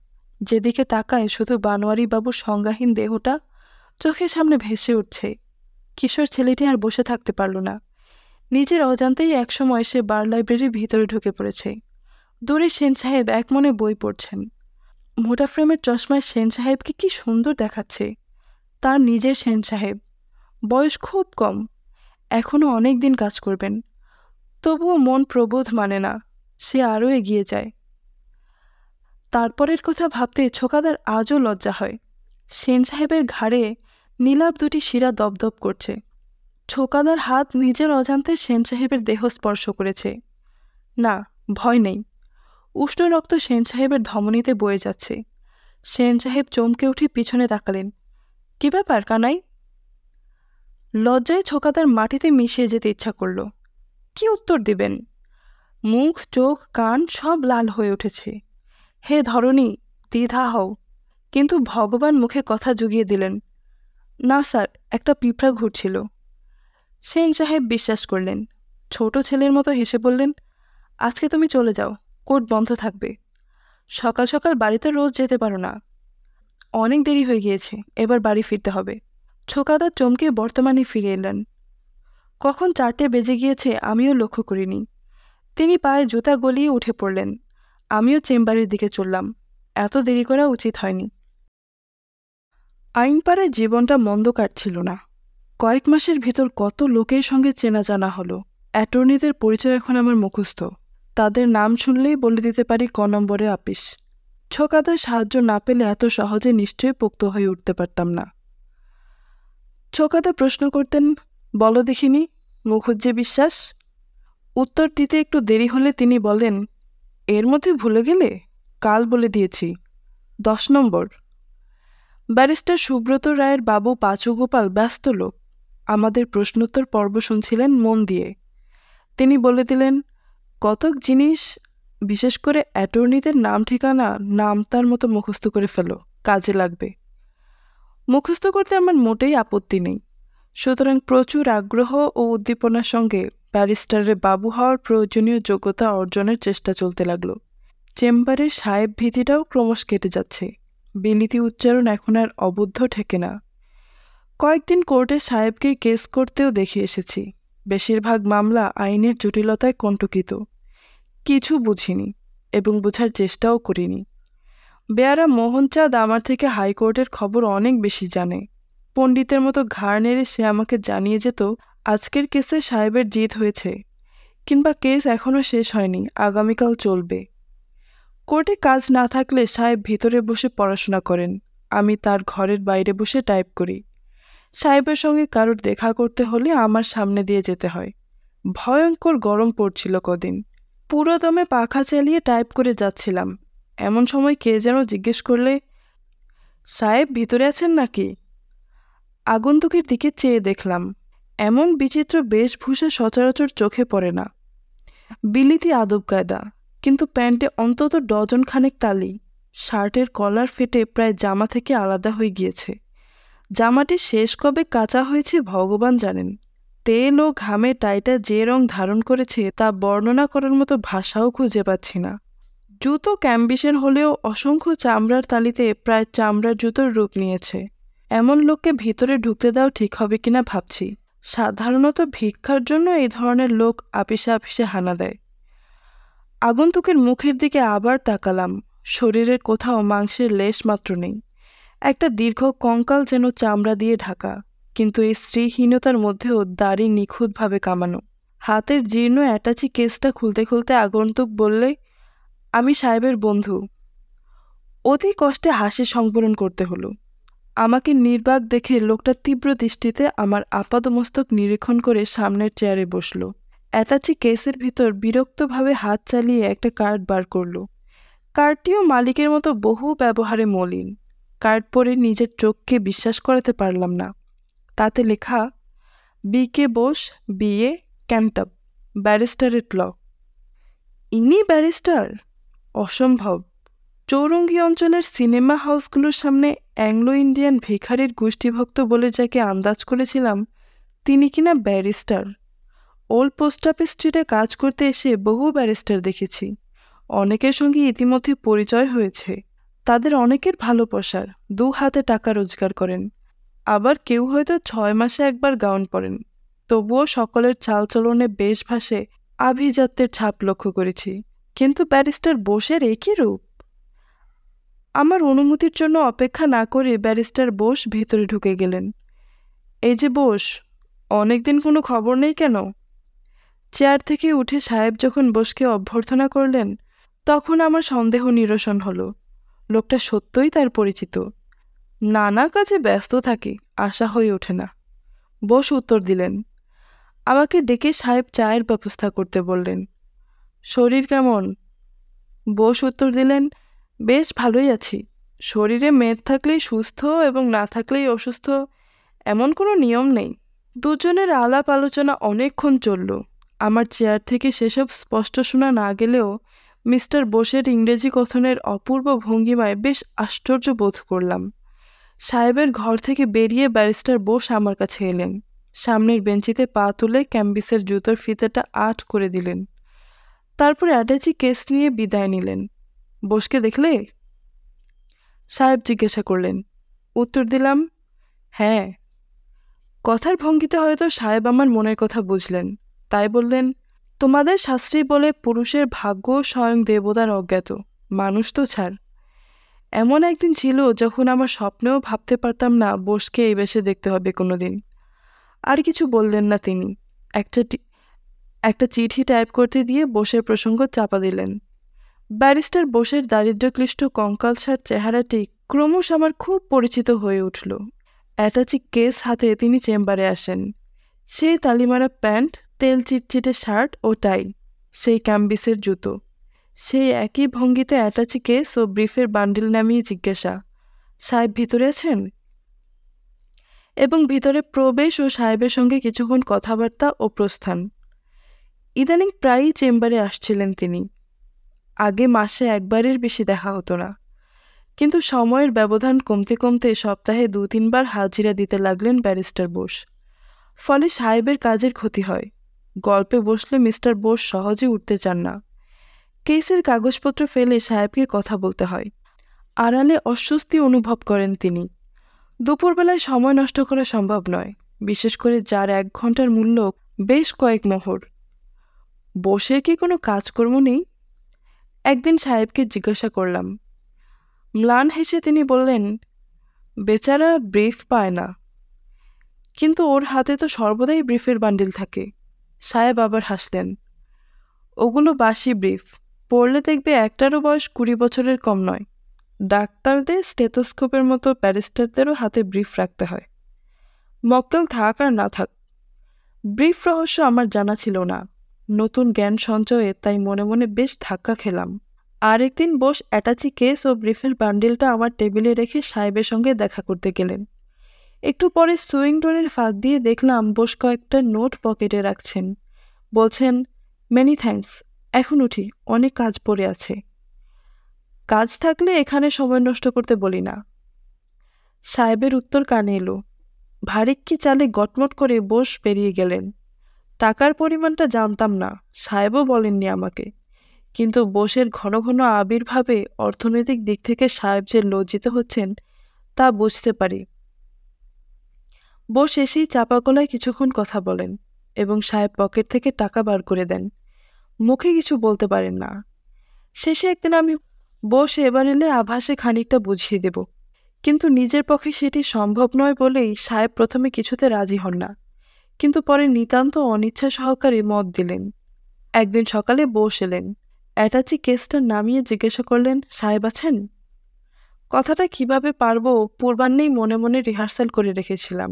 যেদিকে তাকায় শুধু বানোয়ারিবাবুর সংজ্ঞাহীন দেহটা চোখের সামনে ভেসে উঠছে। কিশোর ছেলেটি আর বসে থাকতে পারল না। নিজের অজান্তেই একসময় সে বার লাইব্রেরির ভিতরে ঢুকে পড়েছে। দূরে সেন সাহেব একমনে বই পড়ছেন। মোটা ফ্রেমের চশমায় সেন সাহেবকে কি সুন্দর দেখাচ্ছে। তার নিজের সেন সাহেব, বয়স খুব কম, এখনও অনেক দিন কাজ করবেন। তবুও মন প্রবোধ মানে না, সে আরও এগিয়ে যায়। তারপরের কথা ভাবতে ছোকাদার আজও লজ্জা হয়। সেন সাহেবের ঘাড়ে নীলাভ দুটি শিরা দপদপ করছে। ছোকাদার হাত নিজের অজান্তে সেন সাহেবের দেহ স্পর্শ করেছে। না, ভয় নেই। উষ্ণ রক্ত সেন সাহেবের ধমনীতে বয়ে যাচ্ছে। সেন সাহেব চমকে উঠে পিছনে তাকালেন। কি ব্যাপার কানাই? লজ্জায় ছোকাদার মাটিতে মিশিয়ে যেতে ইচ্ছা করল। কি উত্তর দিবেন? মুখ, চোখ, কান সব লাল হয়ে উঠেছে। হে ধরণী, দ্বিধা হও। কিন্তু ভগবান মুখে কথা জুগিয়ে দিলেন, না স্যার, একটা পিঁপড়া ঘুরছিল। সেন সাহেব বিশ্বাস করলেন। ছোট ছেলের মতো হেসে বললেন, আজকে তুমি চলে যাও, কোর্ট বন্ধ থাকবে। সকাল সকাল বাড়িতে রোজ যেতে পারো না। অনেক দেরি হয়ে গিয়েছে, এবার বাড়ি ফিরতে হবে। ছোকাদা চমকে বর্তমানে ফিরে এলেন। কখন 4টে বেজে গিয়েছে আমিও লক্ষ্য করিনি। তিনি পায়ে জুতা গলিয়ে উঠে পড়লেন। আমিও চেম্বারের দিকে চললাম। এত দেরি করা উচিত হয়নি। আইনপাড়ায় জীবনটা মন্দ কাটছিল না। কয়েক মাসের ভিতর কত লোকের সঙ্গে চেনা জানা হলো। অ্যাটর্নিদের পরিচয় এখন আমার মুখস্থ। তাদের নাম শুনলেই বলে দিতে পারি ক নম্বরে আপিস। ছোকাদার সাহায্য না পেলে এত সহজে নিশ্চয়ই পোক্ত হয়ে উঠতে পারতাম না। ছোকাদা প্রশ্ন করতেন, বলো দেখিনি, মুখুজ্জে বিশ্বাস? উত্তর দিতে একটু দেরি হলে তিনি বলেন, এর মধ্যে ভুলে গেলে? কাল বলে দিয়েছি, 10 নম্বর। ব্যারিস্টার সুব্রত রায়ের বাবু পাঁচুগোপাল ব্যস্ত লোক। আমাদের প্রশ্নোত্তর পর্ব শুনছিলেন মন দিয়ে। তিনি বলে দিলেন, কতক জিনিস, বিশেষ করে অ্যাটর্নিদের নাম ঠিকানা নাম তার মতো মুখস্থ করে ফেলো, কাজে লাগবে। মুখস্থ করতে আমার মোটেই আপত্তি নেই। সুতরাং প্রচুর আগ্রহ ও উদ্দীপনার সঙ্গে ব্যারিস্টারের বাবু হওয়ার প্রয়োজনীয় যোগ্যতা অর্জনের চেষ্টা চলতে লাগলো। চেম্বারের সাহেব ভীতিটাও ক্রমশ কেটে যাচ্ছে। বিলিতি উচ্চারণ এখন আর অবুদ্ধ ঠেকে না। কয়েকদিন কোর্টে সাহেবকে কেস করতেও দেখে এসেছি। বেশিরভাগ মামলা আইনের জটিলতায় কণ্টকিত। কিছু বুঝিনি এবং বোঝার চেষ্টাও করিনি। বেয়ারা মোহনচাঁদ আমার থেকে হাইকোর্টের খবর অনেক বেশি জানে। পণ্ডিতের মতো ঘাড় নেড়ে সে আমাকে জানিয়ে যেত, আজকের কেসে সাহেবের জিত হয়েছে, কিংবা কেস এখনও শেষ হয়নি, আগামীকাল চলবে। কোর্টে কাজ না থাকলে সাহেব ভিতরে বসে পড়াশোনা করেন, আমি তার ঘরের বাইরে বসে টাইপ করি। সাহেবের সঙ্গে কারোর দেখা করতে হলে আমার সামনে দিয়ে যেতে হয়। ভয়ঙ্কর গরম পড়ছিল কদিন। পুরো দমে পাখা চালিয়ে টাইপ করে যাচ্ছিলাম। এমন সময় কে যেন জিজ্ঞেস করলে, সাহেব ভিতরে আছেন নাকি? আগন্তুকের দিকে চেয়ে দেখলাম, এমন বিচিত্র বেশভূষা সচরাচর চোখে পড়ে না। বিলিতি আদব কায়দা, কিন্তু প্যান্টে অন্তত ডজন খানেক তালি। শার্টের কলার ফেটে প্রায় জামা থেকে আলাদা হয়ে গিয়েছে। জামাটি শেষ কবে কাচা হয়েছে ভগবান জানেন। তেল ও ঘামে টাইটা যে রং ধারণ করেছে তা বর্ণনা করার মতো ভাষাও খুঁজে পাচ্ছি না। জুতো ক্যাম্বিসের হলেও অসংখ্য চামড়ার তালিতে প্রায় চামড়ার জুতোর রূপ নিয়েছে। এমন লোককে ভিতরে ঢুকতে দাও ঠিক হবে কিনা ভাবছি। সাধারণত ভিক্ষার জন্য এই ধরনের লোক আপিসে আপিসে হানা দেয়। আগন্তুকের মুখের দিকে আবার তাকালাম। শরীরের কোথাও মাংসের লেশ মাত্র নেই। একটা দীর্ঘ কঙ্কাল যেন চামড়া দিয়ে ঢাকা, কিন্তু এই স্ত্রীহীনতার মধ্যেও দাড়ি নিখুঁতভাবে কামানো। হাতের জীর্ণ অ্যাটাচি কেসটা খুলতে খুলতে আগন্তুক বললে, আমি সাহেবের বন্ধু। অতি কষ্টে হাসি সংবরণ করতে হলো। আমাকে নির্বাক দেখে লোকটা তীব্র দৃষ্টিতে আমার আপাদমস্তক নিরীক্ষণ করে সামনের চেয়ারে বসল। অ্যাটাচি কেসের ভিতর বিরক্তভাবে হাত চালিয়ে একটা কার্ড বার করল। কার্ডটিও মালিকের মতো বহু ব্যবহারে মলিন। কার্ড পরে নিজের চোখকে বিশ্বাস করাতে পারলাম না। তাতে লেখা, বি.কে. বোস, B.A. ক্যান্টাপ, ব্যারিস্টারেট ল। ইনি ব্যারিস্টার? অসম্ভব। চৌরঙ্গি অঞ্চলের সিনেমা হাউসগুলোর সামনে অ্যাংলো ইন্ডিয়ান ভিখারির গোষ্ঠীভক্ত বলে যাকে আন্দাজ করেছিলাম, তিনি কিনা ব্যারিস্টার। ওল্ড পোস্ট অফিস স্ট্রিটে কাজ করতে এসে বহু ব্যারিস্টার দেখেছি। অনেকের সঙ্গে ইতিমধ্যে পরিচয় হয়েছে। তাদের অনেকের ভালো পসার, 2 হাতে টাকা রোজগার করেন। আবার কেউ হয়তো 6 মাসে একবার গাউন পরেন। তবুও সকলের চালচলনে বেশ ভাসে আভিজাত্যের ছাপ লক্ষ্য করেছি। কিন্তু ব্যারিস্টার বোসের একই রূপ। আমার অনুমতির জন্য অপেক্ষা না করে ব্যারিস্টার বোস ভিতরে ঢুকে গেলেন। এই যে বোস, অনেকদিন কোনো খবর নেই কেন? চেয়ার থেকে উঠে সাহেব যখন বোসকে অভ্যর্থনা করলেন, তখন আমার সন্দেহ নিরসন হলো। লোকটা সত্যই তার পরিচিত। নানা কাজে ব্যস্ত থাকি, আশা হয়ে ওঠে না। বোস উত্তর দিলেন। আমাকে ডেকে সাহেব চায়ের ব্যবস্থা করতে বললেন। শরীর কেমন? বোস উত্তর দিলেন, বেশ ভালোই আছি। শরীরে মেদ থাকলেই সুস্থ এবং না থাকলেই অসুস্থ, এমন কোনো নিয়ম নেই। দুজনের আলাপ আলোচনা অনেকক্ষণ চলল। আমার চেয়ার থেকে সেসব স্পষ্ট শোনা না গেলেও মিস্টার বোসের ইংরেজি কথনের অপূর্ব ভঙ্গিমায় বেশ আশ্চর্য বোধ করলাম। সাহেবের ঘর থেকে বেরিয়ে ব্যারিস্টার বোস আমার কাছে এলেন। সামনের বেঞ্চিতে পা তুলে ক্যাম্বিসের জুতোর ফিতেটা আট করে দিলেন। তারপর অ্যাটাচি কেস নিয়ে বিদায় নিলেন। বোসকে দেখলে? সাহেব জিজ্ঞাসা করলেন। উত্তর দিলাম, হ্যাঁ। কথার ভঙ্গিতে হয়তো সাহেব আমার মনের কথা বুঝলেন। তাই বললেন, তোমাদের শাস্ত্রী বলে পুরুষের ভাগ্য স্বয়ং দেবতার অজ্ঞাত, মানুষ তো ছাড়। এমন একদিন ছিল যখন আমার স্বপ্নেও ভাবতে পারতাম না বোসকে এই বেশে দেখতে হবে কোনোদিন। আর কিছু বললেন না তিনি। একটা চিঠি টাইপ করতে দিয়ে বোসের প্রসঙ্গ চাপা দিলেন। ব্যারিস্টার বোসের দারিদ্র্যক্লিষ্ট কঙ্কালসার চেহারাটি ক্রমশ আমার খুব পরিচিত হয়ে উঠল। অ্যাটাচি কেস হাতে তিনি চেম্বারে আসেন। সেই তালিমারা প্যান্ট, তেল চিটচিটে শার্ট ও টাই, সেই ক্যাম্বিসের জুতো। সেই একই ভঙ্গিতে অ্যাটাচি কেস ও ব্রিফের বান্ডিল নামিয়ে জিজ্ঞাসা, সাহেব ভিতরে আছেন? এবং ভিতরে প্রবেশ ও সাহেবের সঙ্গে কিছুক্ষণ কথাবার্তা ও প্রস্থান। ইদানিং প্রায়ই চেম্বারে আসছিলেন তিনি। আগে মাসে একবারের বেশি দেখা হতো না, কিন্তু সময়ের ব্যবধান কমতে কমতে সপ্তাহে 2-3 বার হাজিরা দিতে লাগলেন ব্যারিস্টার বোস। ফলে সাহেবের কাজের ক্ষতি হয়। গল্পে বসলে মিস্টার বোস সহজে উঠতে চান না। কেসের কাগজপত্র ফেলে সাহেবকে কথা বলতে হয়। আড়ালে অস্বস্তি অনুভব করেন তিনি। দুপুরবেলায় সময় নষ্ট করা সম্ভব নয়, বিশেষ করে যার 1 ঘন্টার মূল্য বেশ কয়েক মোহর। বসে কি কোনো কাজকর্ম নেই? একদিন সাহেবকে জিজ্ঞাসা করলাম। ম্লান হেসে তিনি বললেন, বেচারা ব্রিফ পায় না। কিন্তু ওর হাতে তো সর্বদাই ব্রিফের বান্ডিল থাকে। সাহেব আবার হাসলেন। ওগুলো বাসি ব্রিফ, পড়লে দেখবে একটারও বয়স 20 বছরের কম নয়। ডাক্তারদের স্টেথোস্কোপের মতো ব্যারিস্টারদেরও হাতে ব্রিফ রাখতে হয়। মক্কেল থাক আর না থাক, ব্রিফ রহস্য আমার জানা ছিল না। নতুন জ্ঞান সঞ্চয়ে তাই মনে মনে বেশ ধাক্কা খেলাম। আরেকদিন বোস অ্যাটাচি কেস ও ব্রিফের বান্ডিলটা আমার টেবিলে রেখে সাহেবের সঙ্গে দেখা করতে গেলেন। একটু পরে সুইং ডোরের ফাঁক দিয়ে দেখলাম বোস কয়েকটা নোট পকেটে রাখছেন। বলছেন, মেনি থ্যাঙ্কস, এখন উঠি, অনেক কাজ পড়ে আছে। কাজ থাকলে এখানে সময় নষ্ট করতে বলি না। সাহেবের উত্তর কানে এলো। ভারিক্কি চালে গটমট করে বোস বেরিয়ে গেলেন। টাকার পরিমাণটা জানতাম না, সাহেবও বলেননি আমাকে, কিন্তু বোসের ঘন ঘন আবির্ভাবে অর্থনৈতিক দিক থেকে সাহেব যে লজ্জিত হচ্ছেন তা বুঝতে পারি। বোস এসেই চাপা গলায় কিছুক্ষণ কথা বলেন এবং সাহেব পকেট থেকে টাকা বার করে দেন। মুখে কিছু বলতে পারেন না। শেষে একদিন আমি, বোস এবার এলে আভাসে খানিকটা বুঝিয়ে দেব, কিন্তু নিজের পক্ষে সেটি সম্ভব নয় বলেই সাহেব প্রথমে কিছুতে রাজি হন না, কিন্তু পরে নিতান্ত অনিচ্ছা সহকারে মত দিলেন। একদিন সকালে বোস এলেন। অ্যাটাচি কেসটা নামিয়ে জিজ্ঞাসা করলেন, সাহেব আছেন? কথাটা কিভাবে পারবো পূর্বাহ্নেই মনে মনে রিহার্সাল করে রেখেছিলাম,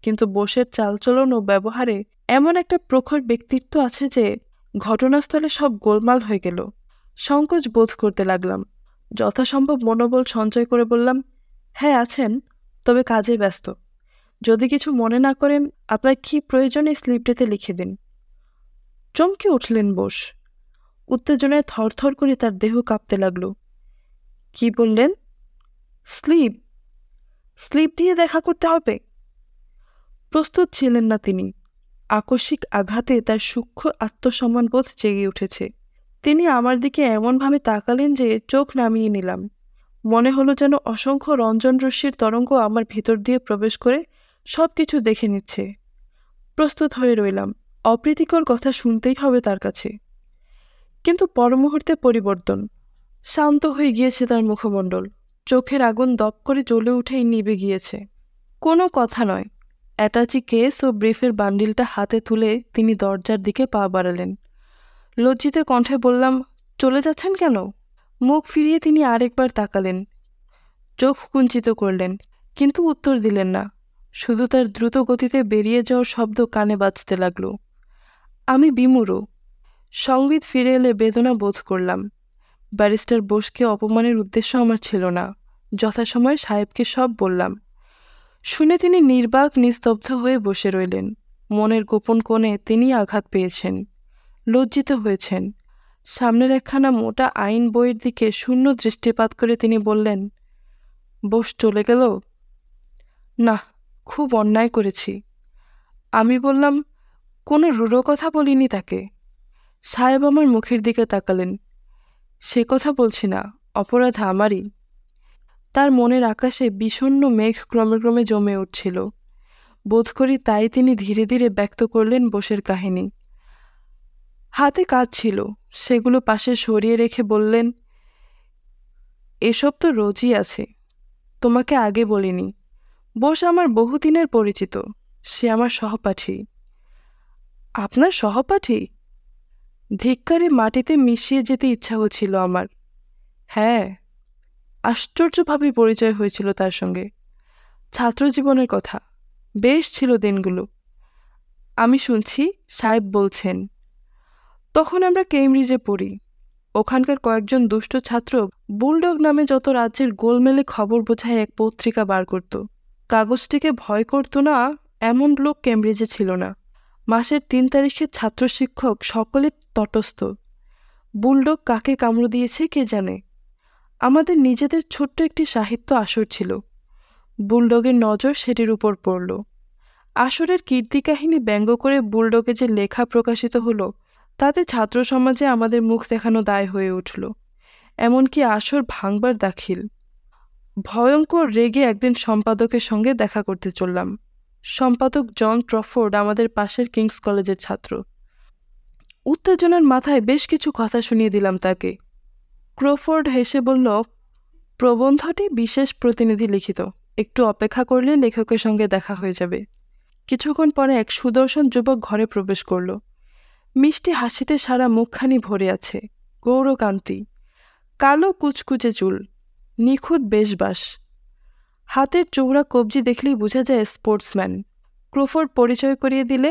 কিন্তু বোসের চালচলন ও ব্যবহারে এমন একটা প্রখর ব্যক্তিত্ব আছে যে ঘটনাস্থলে সব গোলমাল হয়ে গেল। সংকোচ বোধ করতে লাগলাম। যথাসম্ভব মনোবল সঞ্চয় করে বললাম, হ্যাঁ আছেন, তবে কাজে ব্যস্ত। যদি কিছু মনে না করেন, আপনার কি প্রয়োজনে স্লিপটিতে লিখে দিন। চমকে উঠলেন বোস। উত্তেজনায় থরথর করে তার দেহ কাঁপতে লাগল। কি বললেন? স্লিপ? স্লিপ দিয়ে দেখা করতে হবে? প্রস্তুত ছিলেন না তিনি। আকস্মিক আঘাতে তার সূক্ষ্ম আত্মসম্মানবোধ জেগে উঠেছে। তিনি আমার দিকে এমনভাবে তাকালেন যে চোখ নামিয়ে নিলাম। মনে হলো যেন অসংখ্য রঞ্জন রশ্মির তরঙ্গ আমার ভিতর দিয়ে প্রবেশ করে সব কিছু দেখে নিচ্ছে। প্রস্তুত হয়ে রইলাম, অপ্রীতিকর কথা শুনতেই হবে তার কাছে। কিন্তু পরমুহূর্তে পরিবর্তন। শান্ত হয়ে গিয়েছে তার মুখমণ্ডল। চোখের আগুন দপ করে জ্বলে উঠেই নিভে গিয়েছে। কোনো কথা নয়। অ্যাটাচি কেস ও ব্রিফের বান্ডিলটা হাতে তুলে তিনি দরজার দিকে পা বাড়ালেন। লজ্জিত কণ্ঠে বললাম, চলে যাচ্ছেন কেন? মুখ ফিরিয়ে তিনি আরেকবার তাকালেন, চোখ কুঞ্চিত করলেন, কিন্তু উত্তর দিলেন না। শুধু তার দ্রুত গতিতে বেরিয়ে যাওয়ার শব্দ কানে বাজতে লাগল। আমি বিমূঢ়। সংবিৎ ফিরে এলে বেদনা বোধ করলাম। ব্যারিস্টার বোসকে অপমানের উদ্দেশ্য আমার ছিল না। যথাসময়ে সাহেবকে সব বললাম। শুনে তিনি নির্বাক নিস্তব্ধ হয়ে বসে রইলেন। মনের গোপন কোণে তিনি আঘাত পেয়েছেন, লজ্জিত হয়েছেন। সামনের একখানা মোটা আইন বইয়ের দিকে শূন্য দৃষ্টিপাত করে তিনি বললেন, বোস চলে গেল? না, খুব অন্যায় করেছি। আমি বললাম, কোনো রূঢ় কথা বলিনি তাকে। সাহেব আমার মুখের দিকে তাকালেন। সে কথা বলছি না, অপরাধ আমারই। তার মনের আকাশে বিষণ্ণ মেঘ ক্রমে ক্রমে জমে উঠছিল। বোধ করি তাই তিনি ধীরে ধীরে ব্যক্ত করলেন বোসের কাহিনী। হাতে কাজ ছিল, সেগুলো পাশে সরিয়ে রেখে বললেন, এসব তো রোজই আছে, তোমাকে আগে বলিনি। বোস আমার বহুদিনের পরিচিত, সে আমার সহপাঠী। আপনার সহপাঠী? ধিক্কারে মাটিতে মিশিয়ে যেতে ইচ্ছা হচ্ছিল আমার। হ্যাঁ, আশ্চর্যভাবে পরিচয় হয়েছিল তার সঙ্গে। ছাত্রজীবনের কথা, বেশ ছিল দিনগুলো। আমি শুনছি, সাহেব বলছেন, তখন আমরা কেমব্রিজে পড়ি। ওখানকার কয়েকজন দুষ্ট ছাত্র বুলডগ নামে যত রাজ্যের গোলমেলে খবর বোঝায় এক পত্রিকা বার করত। কাগজটিকে ভয় করত না এমন লোক কেমব্রিজে ছিল না। মাসের 3 তারিখে ছাত্র শিক্ষক সকলে তটস্থ। বুলডগ কাকে কামড় দিয়েছে কে জানে। আমাদের নিজেদের ছোট্ট একটি সাহিত্য আসর ছিল। বুলডগের নজর সেটির উপর পড়ল। আসরের কীর্তিকাহিনী ব্যঙ্গ করে বুলডগে যে লেখা প্রকাশিত হলো, তাতে ছাত্র সমাজে আমাদের মুখ দেখানো দায় হয়ে উঠল। এমনকি আসর ভাঙবার দাখিল। ভয়ঙ্কর রেগে একদিন সম্পাদকের সঙ্গে দেখা করতে চললাম। সম্পাদক জন ক্রফোর্ড আমাদের পাশের কিংস কলেজের ছাত্র। উত্তেজনার মাথায় বেশ কিছু কথা শুনিয়ে দিলাম তাকে। ক্রফোর্ড হেসে বলল, প্রবন্ধটি বিশেষ প্রতিনিধি লিখিত, একটু অপেক্ষা করলে লেখকের সঙ্গে দেখা হয়ে যাবে। কিছুক্ষণ পরে এক সুদর্শন যুবক ঘরে প্রবেশ করল। মিষ্টি হাসিতে সারা মুখখানি ভরে আছে, গৌরকান্তি, কালো কুচকুচে চুল, নিখুঁত বেশবাস। হাতের চৌড়া কবজি দেখলেই বোঝা যায় স্পোর্টসম্যান। ক্রফোর্ড পরিচয় করিয়ে দিলে,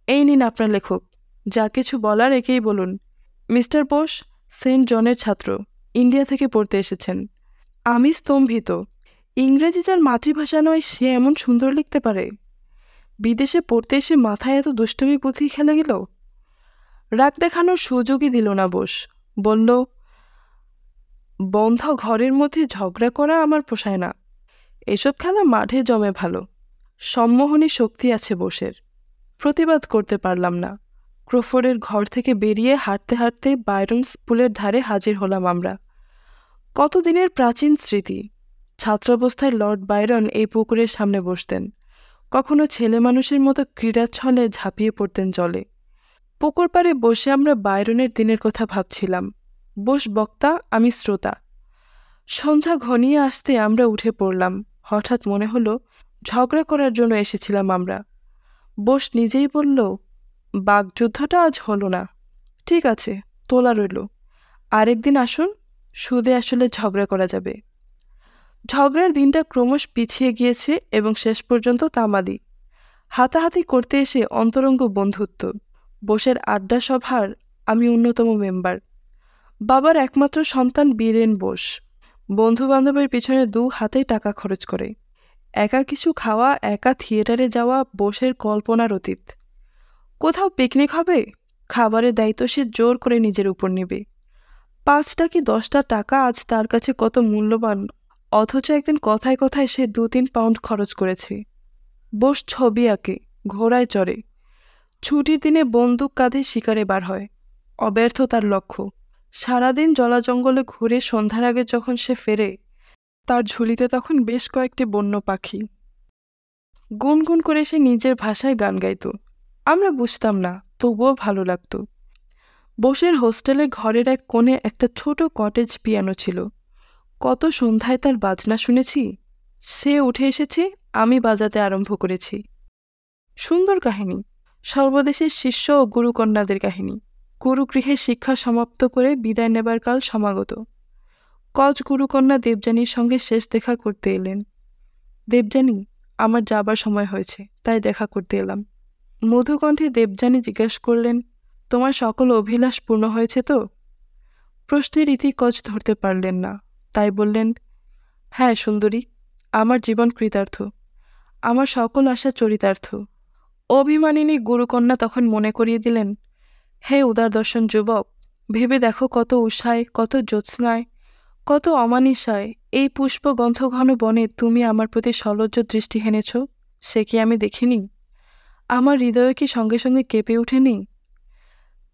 এই নিন আপনার লেখক, যা কিছু বলার একেই বলুন। মিস্টার বোস সেন্ট জনের ছাত্র, ইন্ডিয়া থেকে পড়তে এসেছেন। আমি স্তম্ভিত। ইংরেজি যার মাতৃভাষা নয় সে এমন সুন্দর লিখতে পারে? বিদেশে পড়তে এসে মাথায় এত দুষ্টুমি বুদ্ধি খেলে গেল। রাগ দেখানোর সুযোগই দিল না বোস। বলল, বন্ধ ঘরের মধ্যে ঝগড়া করা আমার পোষায় না। এসব খেলা মাঠে জমে ভালো। সম্মোহনী শক্তি আছে বোসের। প্রতিবাদ করতে পারলাম না। ক্রোফোর্ডের ঘর থেকে বেরিয়ে হাঁটতে হাঁটতে বাইরনস পুলের ধারে হাজির হলাম আমরা। কতদিনের প্রাচীন স্মৃতি। ছাত্রাবস্থায় লর্ড বাইরন এই পুকুরের সামনে বসতেন। কখনো ছেলে মানুষের মতো ক্রীড়াচ্ছলে ঝাঁপিয়ে পড়তেন জলে। পুকুর পাড়ে বসে আমরা বাইরনের দিনের কথা ভাবছিলাম। বোস বক্তা, আমি শ্রোতা। সন্ধ্যা ঘনিয়ে আসতে আমরা উঠে পড়লাম। হঠাৎ মনে হলো ঝগড়া করার জন্য এসেছিলাম আমরা। বোস নিজেই বলল, বাগযুদ্ধটা আজ হলো না। ঠিক আছে, তোলা রইল। আরেকদিন আসুন, সুদে আসলে ঝগড়া করা যাবে। ঝগড়ার দিনটা ক্রমশ পিছিয়ে গিয়েছে এবং শেষ পর্যন্ত তামাদি। হাতাহাতি করতে এসে অন্তরঙ্গ বন্ধুত্ব। বোসের আড্ডা সভার আমি অন্যতম মেম্বার। বাবার একমাত্র সন্তান বীরেন বোস। বন্ধুবান্ধবের পিছনে 2 হাতেই টাকা খরচ করে। একা কিছু খাওয়া, একা থিয়েটারে যাওয়া বোসের কল্পনার অতীত। কোথাও পিকনিক হবে, খাবারের দায়িত্ব সে জোর করে নিজের উপর নেবে। 5টা কি 10টা টাকা আজ তার কাছে কত মূল্যবান, অথচ একদিন কথায় কথায় সে 2-3 পাউন্ড খরচ করেছে। বোস ছবি আঁকে, ঘোড়ায় চড়ে, ছুটির দিনে বন্দুক কাঁধে শিকারে বার হয়। অব্যর্থ তার লক্ষ্য। সারাদিন জলাজঙ্গলে ঘুরে সন্ধ্যার আগে যখন সে ফেরে, তার ঝুলিতে তখন বেশ কয়েকটি বন্য পাখি। গুনগুন করে সে নিজের ভাষায় গান গাইত। আমরা বুঝতাম না, তবুও ভালো লাগত। বোসের হোস্টেলের ঘরের এক কোণে একটা ছোট কটেজ পিয়ানো ছিল। কত সন্ধ্যায় তার বাজনা শুনেছি। সে উঠে এসেছে, আমি বাজাতে আরম্ভ করেছি। সুন্দর কাহিনী, সর্বদেশের শিষ্য ও গুরুকন্যাদের কাহিনী। গুরুগৃহে শিক্ষা সমাপ্ত করে বিদায় নেবার কাল সমাগত। কচ গুরুকন্যা দেবযানীর সঙ্গে শেষ দেখা করতে এলেন। দেবযানী, আমার যাবার সময় হয়েছে, তাই দেখা করতে এলাম। মধুকণ্ঠে দেবযানী জিজ্ঞেস করলেন, তোমার সকল অভিলাষ পূর্ণ হয়েছে তো? প্রশ্নের ইতি কচ ধরতে পারলেন না, তাই বললেন, হ্যাঁ সুন্দরী, আমার জীবন কৃতার্থ, আমার সকল আশা চরিতার্থ। অভিমানিনী গুরুকন্যা তখন মনে করিয়ে দিলেন, হে উদারদর্শন যুবক, ভেবে দেখো কত উষায়, কত জ্যোৎস্নায়, কত অমানিসায় এই পুষ্পগন্ধঘন বনে তুমি আমার প্রতি সলজ্জ দৃষ্টি হেনেছ, সে কি আমি দেখিনি? আমার হৃদয়ে কি সঙ্গে সঙ্গে কেঁপে ওঠেনি?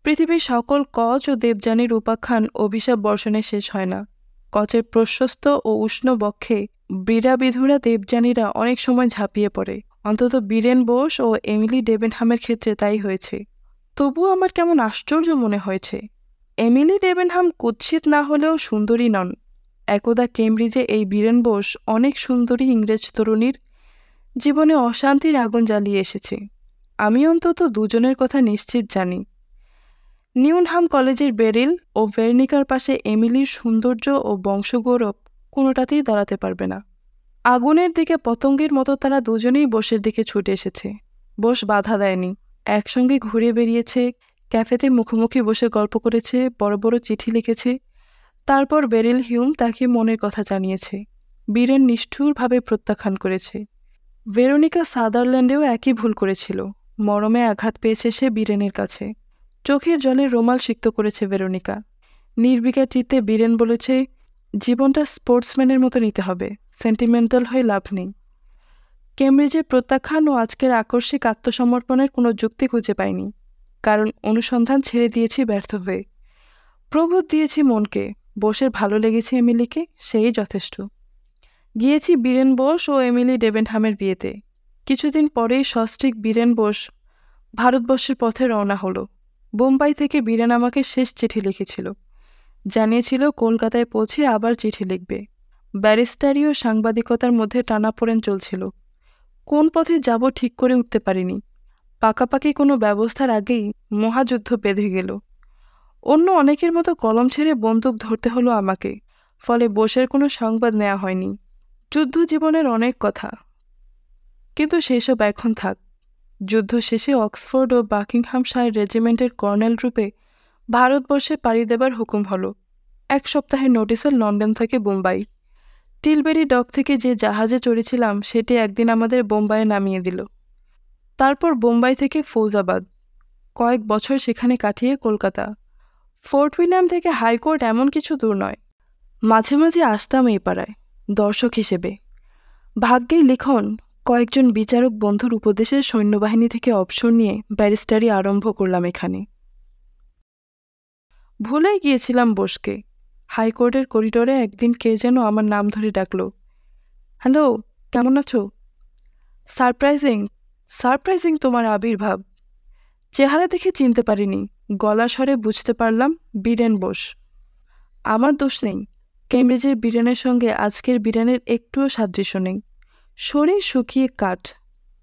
পৃথিবীর সকল কচ ও দেবযানীর উপাখ্যান অভিশাপ বর্ষণে শেষ হয় না। কচের প্রশস্ত ও উষ্ণ বক্ষে ক্রীড়াবিধুরা দেবযানীরা অনেক সময় ঝাঁপিয়ে পড়ে। অন্তত বীরেন বোস ও এমিলি ডেভেনহামের ক্ষেত্রে তাই হয়েছে। তবুও আমার কেমন আশ্চর্য মনে হয়েছে। এমিলি ডেভেনহাম কুৎসিত না হলেও সুন্দরী নন। একদা কেমব্রিজে এই বীরেন বোস অনেক সুন্দরী ইংরেজ তরুণীর জীবনে অশান্তির আগুন জ্বালিয়ে এসেছে। আমি অন্তত 2 জনের কথা নিশ্চিত জানি। নিউনহাম কলেজের বেরিল ও ভেরনিকার পাশে এমিলির সৌন্দর্য ও বংশগৌরব কোনোটাতেই দাঁড়াতে পারবে না। আগুনের দিকে পতঙ্গের মতো তারা 2 জনেই বোসের দিকে ছুটে এসেছে। বোস বাধা দেয়নি। একসঙ্গে ঘুরে বেরিয়েছে, ক্যাফেতে মুখোমুখি বসে গল্প করেছে, বড় বড় চিঠি লিখেছে। তারপর বেরিল হিউম তাকে মনের কথা জানিয়েছে। বীরেন নিষ্ঠুরভাবে প্রত্যাখ্যান করেছে। ভেরোনিকা সাদারল্যান্ডেও একই ভুল করেছিল। মরমে আঘাত পেয়েছে সে বীরেনের কাছে। চোখের জলে রোমাল সিক্ত করেছে ভেরোনিকা। নির্বিকার চিত্তে বীরেন বলেছে, জীবনটা স্পোর্টসম্যানের মতো নিতে হবে, সেন্টিমেন্টাল হয়ে লাভ নেই। কেমব্রিজের প্রত্যাখ্যান ও আজকের আকস্মিক আত্মসমর্পণের কোনো যুক্তি খুঁজে পাইনি, কারণ অনুসন্ধান ছেড়ে দিয়েছি ব্যর্থ হয়ে। প্রবোধ দিয়েছি মনকে, বোসের ভালো লেগেছে এমিলিকে, সেই যথেষ্ট। গিয়েছি বীরেন বোস ও এমিলি ডেভেনহামের বিয়েতে। কিছুদিন পরেই সস্ত্রীক বীরেন বোস ভারতবর্ষের পথে রওনা হলো। বোম্বাই থেকে বীরেন আমাকে শেষ চিঠি লিখেছিল। জানিয়েছিল কলকাতায় পৌঁছে আবার চিঠি লিখবে। ব্যারিস্টারি ও সাংবাদিকতার মধ্যে টানাপোড়েন চলছিল। কোন পথে যাব ঠিক করে উঠতে পারিনি। পাকাপাকি কোনো ব্যবস্থার আগেই মহাযুদ্ধ বেঁধে গেল। অন্য অনেকের মতো কলম ছেড়ে বন্দুক ধরতে হলো আমাকে, ফলে বোসের কোনো সংবাদ নেওয়া হয়নি। যুদ্ধ জীবনের অনেক কথা, কিন্তু সেসব এখন থাক। যুদ্ধ শেষে অক্সফোর্ড ও বাকিংহামশায়ার রেজিমেন্টের কর্নেল রূপে ভারতবর্ষে পাড়ি দেবার হুকুম হলো। 1 সপ্তাহের নোটিসে লন্ডন থেকে বোম্বাই। টিলবেরি ডক থেকে যে জাহাজে চড়েছিলাম সেটি একদিন আমাদের বোম্বাইয়ে নামিয়ে দিল। তারপর বোম্বাই থেকে ফৌজাবাদ, কয়েক বছর সেখানে কাটিয়ে কলকাতা। ফোর্ট উইলিয়াম থেকে হাইকোর্ট এমন কিছু দূর নয়। মাঝে মাঝে আসতাম এই পাড়ায় দর্শক হিসেবে। ভাগ্যের লিখন কয়েকজন বিচারক বন্ধুর উপদেশে সৈন্যবাহিনী থেকে অবসর নিয়ে ব্যারিস্টারি আরম্ভ করলাম এখানে। ভুলেই গিয়েছিলাম বোসকে। হাইকোর্টের করিডোরে একদিন কে যেন আমার নাম ধরে ডাকল, হ্যালো, কেমন আছো? সারপ্রাইজিং সারপ্রাইজিং তোমার আবির্ভাব। চেহারা দেখে চিনতে পারিনি, গলা স্বরে বুঝতে পারলাম বীরেন বোস। আমার দোষ নেই, কেমব্রিজের বীরেনের সঙ্গে আজকের বীরেনের একটুও সাদৃশ্য নেই। শরীর শুকিয়ে কাঠ,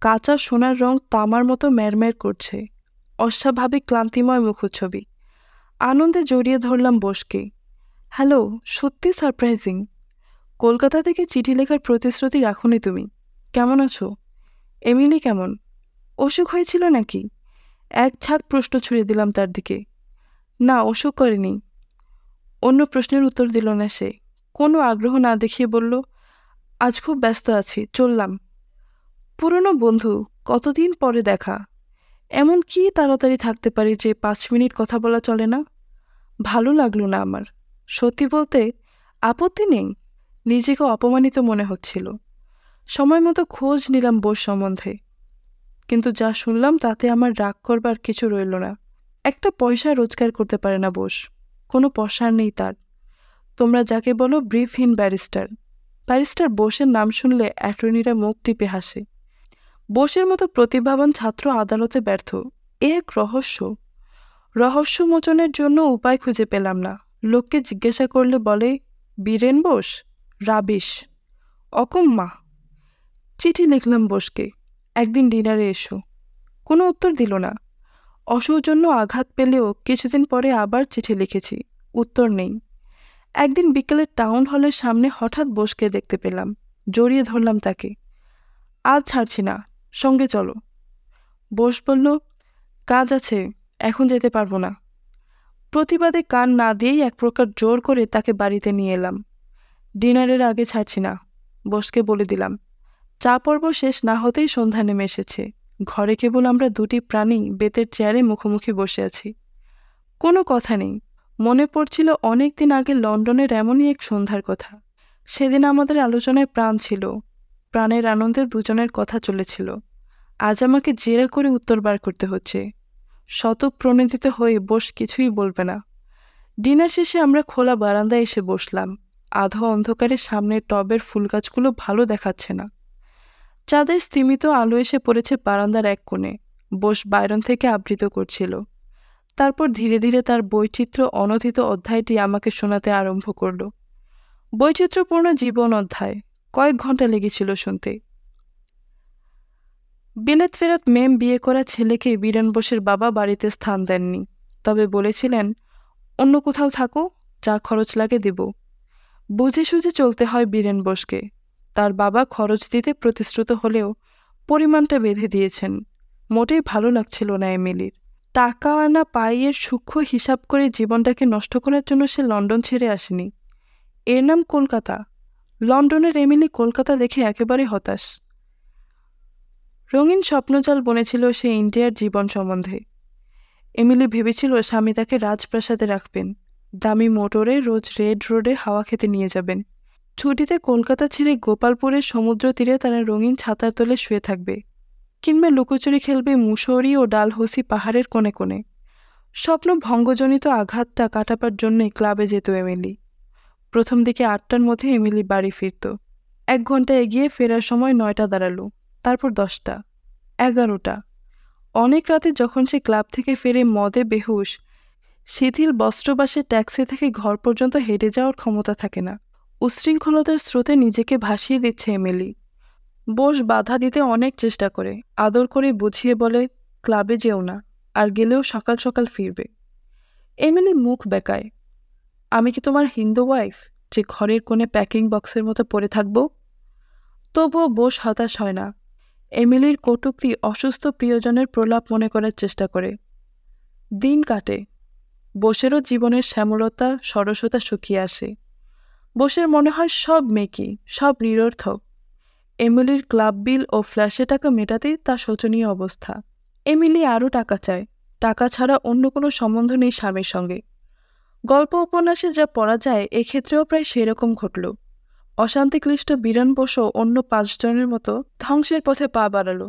কাঁচা সোনার রং তামার মতো ম্যারম্যার করছে, অস্বাভাবিক ক্লান্তিময় মুখচ্ছবি। আনন্দে জড়িয়ে ধরলাম বোসকে। হ্যালো, সত্যি সারপ্রাইজিং। কলকাতা থেকে চিঠি লেখার প্রতিশ্রুতি রাখুনি তুমি। কেমন আছো? এমিলি কেমন? অসুখ হয়েছিল নাকি? এক ঝাঁক প্রশ্ন ছুড়ে দিলাম তার দিকে। না, অসুখ করেনি। অন্য প্রশ্নের উত্তর দিল না সে। কোনো আগ্রহ না দেখিয়ে বলল, আজ খুব ব্যস্ত আছি, চললাম। পুরনো বন্ধু, কতদিন পরে দেখা। এমন কি তাড়াতাড়ি থাকতে পারি যে 5 মিনিট কথা বলা চলে না? ভালো লাগলো না আমার। সত্যি বলতে আপত্তি নেই, নিজেকে অপমানিত মনে হচ্ছিল। সময় মতো খোঁজ নিলাম বোস সম্বন্ধে, কিন্তু যা শুনলাম তাতে আমার রাগ করবার কিছু রইল না। একটা পয়সা রোজগার করতে পারে না বোস, কোনো পসার নেই তার। তোমরা যাকে বলো ব্রিফহীন ব্যারিস্টার। ব্যারিস্টার বোসের নাম শুনলে অ্যাটর্নিরা মুখ টিপে হাসে। বোসের মতো প্রতিভাবান ছাত্র আদালতে ব্যর্থ, এ এক রহস্য। রহস্যমোচনের জন্য উপায় খুঁজে পেলাম না। লোককে জিজ্ঞাসা করলে বলে, বীরেন বোস, রাবিশ, অকম্মা। চিঠি লিখলাম বোসকে, একদিন ডিনারে এসো। কোনো উত্তর দিল না। অসৌজন্য আঘাত পেলেও কিছুদিন পরে আবার চিঠি লিখেছি, উত্তর নেই। একদিন বিকেলে টাউন হলের সামনে হঠাৎ বোসকে দেখতে পেলাম। জড়িয়ে ধরলাম তাকে। আজ ছাড়ছি না, সঙ্গে চলো। বোস বলল, কাজ আছে, এখন যেতে পারবো না। প্রতিবাদে কান না দিয়েই এক প্রকার জোর করে তাকে বাড়িতে নিয়ে এলাম। ডিনারের আগে ছাড়ছি না, বোসকে বলে দিলাম। চা পর্ব শেষ না হতেই সন্ধ্যা নেমে এসেছে। ঘরে কেবল আমরা দুটি প্রাণী বেতের চেয়ারে মুখোমুখি বসে আছি। কোনো কথা নেই। মনে পড়ছিল অনেক দিন আগে লন্ডনের এমনই এক সন্ধ্যার কথা। সেদিন আমাদের আলোচনায় প্রাণ ছিল, প্রাণের আনন্দে দুজনের কথা চলেছিল। আজ আমাকে জেরা করে উত্তর বার করতে হচ্ছে। শতপ্রণোদিত হয়ে বোস কিছুই বলবে না। ডিনার শেষে আমরা খোলা বারান্দায় এসে বসলাম। আধো অন্ধকারে সামনের টবের ফুল গাছগুলো ভালো দেখাচ্ছে না। চাঁদের স্তিমিত আলো এসে পড়েছে বারান্দার এক কোণে। বোস বাইরন থেকে আবৃত করছিল। তারপর ধীরে ধীরে তার বৈচিত্র্য অনথিত অধ্যায়টি আমাকে শোনাতে আরম্ভ করল। বৈচিত্র্যপূর্ণ জীবন অধ্যায়, কয়েক ঘন্টা লেগেছিল শুনতে। বিলেত ফেরত মেম বিয়ে করা ছেলেকে বীরেন বোসের বাবা বাড়িতে স্থান দেননি, তবে বলেছিলেন, অন্য কোথাও থাকো, যা খরচ লাগে দেব। বুঝে সুঝে চলতে হয় বীরেন বোসকে। তার বাবা খরচ দিতে প্রতিশ্রুত হলেও পরিমাণটা বেঁধে দিয়েছেন। মোটেই ভালো লাগছিল না এমিলির। টাকা আনা পাইয়ের সূক্ষ্ম হিসাব করে জীবনটাকে নষ্ট করার জন্য সে লন্ডন ছেড়ে আসেনি। এর নাম কলকাতা। লন্ডনের এমিলি কলকাতা দেখে একেবারে হতাশ। রঙিন স্বপ্নজাল বনেছিল সে ইন্ডিয়ার জীবন সম্বন্ধে। এমিলি ভেবেছিল স্বামী তাকে রাজপ্রাসাদে রাখবেন, দামি মোটরে রোজ রেড রোডে হাওয়া খেতে নিয়ে যাবেন। ছুটিতে কলকাতা ছেড়ে গোপালপুরের সমুদ্র তীরে তারা রঙিন ছাতার তলে শুয়ে থাকবে, কিংবা লুকোচুরি খেলবে মুসৌরি ও ডালহৌসি পাহাড়ের কোণে কোণে। স্বপ্ন ভঙ্গজনিত আঘাতটা কাটাবার জন্যই ক্লাবে যেত এমিলি। প্রথম দিকে 8টার মধ্যে এমিলি বাড়ি ফিরত। 1 ঘন্টা এগিয়ে ফেরার সময় 9টা দাঁড়ালো, তারপর 10টা, 11টা। অনেক রাতে যখন সে ক্লাব থেকে ফেরে মদে বেহুশ, শিথিল বস্ত্রবাসে ট্যাক্সি থেকে ঘর পর্যন্ত হেঁটে যাওয়ার ক্ষমতা থাকে না। উচ্ছৃঙ্খলতার স্রোতে নিজেকে ভাসিয়ে দিচ্ছে এমিলি। বোস বাধা দিতে অনেক চেষ্টা করে, আদর করে বুঝিয়ে বলে, ক্লাবে যেও না, আর গেলেও সকাল সকাল ফিরবে। এমিলি মুখ বেঁকায়। আমি কি তোমার হিন্দু ওয়াইফ যে ঘরের কোণে প্যাকিং বক্সের মতো পড়ে থাকব? তবুও বোস হতাশ হয় না। এমিলির কটূক্তি অসুস্থ প্রিয়জনের প্রলাপ মনে করার চেষ্টা করে। দিন কাটে। বোসেরও জীবনের শ্যামলতা সরসতা শুকিয়ে আসে। বোসের মনে হয় সব মেকি, সব নিরর্থক। এমিলির ক্লাব বিল ও ফ্ল্যাশে টাকা মেটাতেই তার শোচনীয় অবস্থা। এমিলি আরও টাকা চায়, টাকা ছাড়া অন্য কোনো সম্বন্ধ নেই স্বামীর সঙ্গে। গল্প উপন্যাসে যা পড়া যায় এক্ষেত্রেও প্রায় সেরকম ঘটল। অশান্তিক্লিষ্ট বিরান বসু অন্য 5 জনের মতো ধ্বংসের পথে পা বাড়ালো।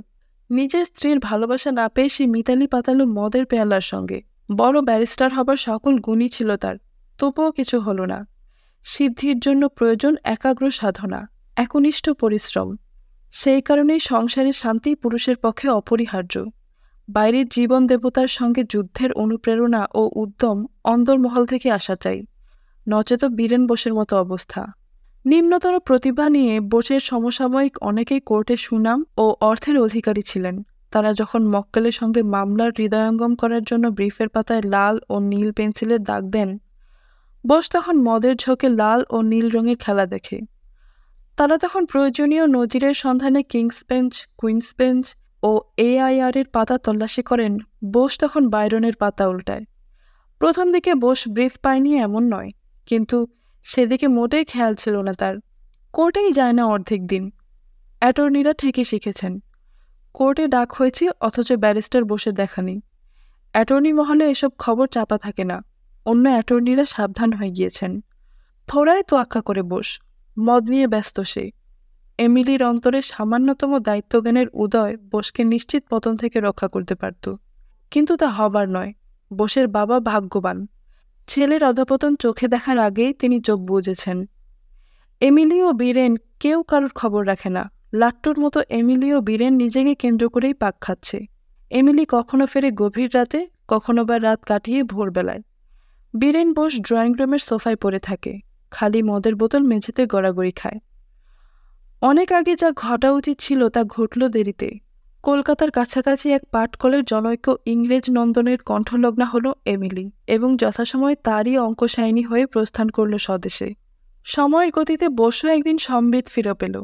নিজের স্ত্রীর ভালোবাসা না পেয়ে সে মিতালি পাতালো মদের পেয়ালার সঙ্গে। বড় ব্যারিস্টার হবার সকল গুণই ছিল তার, তবুও কিছু হলো না। সিদ্ধির জন্য প্রয়োজন একাগ্র সাধনা, একনিষ্ঠ পরিশ্রম। সেই কারণেই সংসারের শান্তি পুরুষের পক্ষে অপরিহার্য। বাইরের জীবন দেবতার সঙ্গে যুদ্ধের অনুপ্রেরণা ও উদ্যম অন্দরমহল থেকে আসা চাই, নচেত বীরেন বোসের মতো অবস্থা। নিম্নতর প্রতিভা নিয়ে বোসের সমসাময়িক অনেকেই কোর্টে সুনাম ও অর্থের অধিকারী ছিলেন। তারা যখন মক্কেলের সঙ্গে মামলার হৃদয়ঙ্গম করার জন্য ব্রিফের পাতায় লাল ও নীল পেন্সিলের দাগ দেন, বোস তখন মদের ঝোঁকে লাল ও নীল রঙের খেলা দেখে। তারা তখন প্রয়োজনীয় নজিরের সন্ধানে কিংস বেঞ্চ, কুইন্স বেঞ্চ ও AIR-এর পাতা তল্লাশি করেন, বোস তখন বাইরনের পাতা উল্টায়। প্রথম দিকে বোস ব্রিফ পায়নি এমন নয়, কিন্তু সেদিকে মোটেই খেয়াল ছিল না তার। কোর্টেই যায় না অর্ধেক দিন। অ্যাটর্নিরা ঠিকই শিখেছেন, কোর্টে ডাক হয়েছে অথচ ব্যারিস্টার বসে দেখা নেই। অ্যাটর্নি মহলে এসব খবর চাপা থাকে না, অন্য অ্যাটর্নিরা সাবধান হয়ে গিয়েছেন। থোড়াই তোয়াক্কা করে বোস, মদ নিয়ে ব্যস্ত সে। এমিলির অন্তরে সামান্যতম দায়িত্বজ্ঞানের উদয় বোসকে নিশ্চিত পতন থেকে রক্ষা করতে পারত, কিন্তু তা হবার নয়। বোসের বাবা ভাগ্যবান, ছেলের অধঃপতন চোখে দেখার আগেই তিনি চোখ বুজেছেন। এমিলি ও বীরেন কেউ কারোর খবর রাখে না। লাট্টুর মতো এমিলি ও বীরেন নিজেকে কেন্দ্র করেই পাক খাচ্ছে। এমিলি কখনো ফেরে গভীর রাতে, কখনো বা রাত কাটিয়ে ভোরবেলায়। বীরেন বোস ড্রয়িং রুমের সোফায় পড়ে থাকে, খালি মদের বোতল মেঝেতে গড়াগড়ি খায়। অনেক আগে যা ঘটা উচিত ছিল তা ঘটল দেরিতে। কলকাতার কাছাকাছি এক পাটকলের জনৈক ইংরেজ নন্দনের কণ্ঠলগ্না হল এমিলি, এবং যথাসময়ে তারই অঙ্কশায়িনী হয়ে প্রস্থান করল স্বদেশে। সময়ের গতিতে বসু একদিন সম্বিত ফিরে পেল।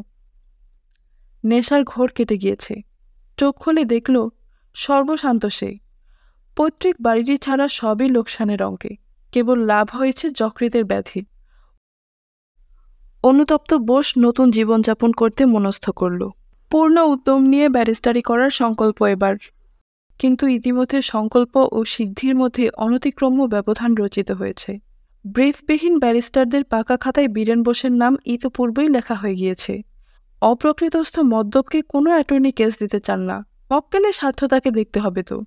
নেশার ঘোর কেটে গিয়েছে। চোখ খুলে দেখল সর্বশান্ত সে। পৈতৃক বাড়িটি ছাড়া সবই লোকসানের অঙ্কে, কেবল লাভ হয়েছে যকৃতের ব্যাধি। অনুতপ্ত বোস নতুন জীবনযাপন করতে মনস্থ করল। পূর্ণ উদ্যম নিয়ে ব্যারিস্টারি করার সংকল্প এবার। কিন্তু ইতিমধ্যে সংকল্প ও সিদ্ধির মধ্যে অনতিক্রম্য ব্যবধান রচিত হয়েছে। ব্রিফবিহীন ব্যারিস্টারদের পাকা খাতায় বীরেন বোসের নাম ইতপূর্বেই লেখা হয়ে গিয়েছে। অপ্রকৃতস্থ মদ্যপকে কোনো অ্যাটর্নি কেস দিতে চান না, মক্কেলের স্বার্থ তাকে দেখতে হবে তো।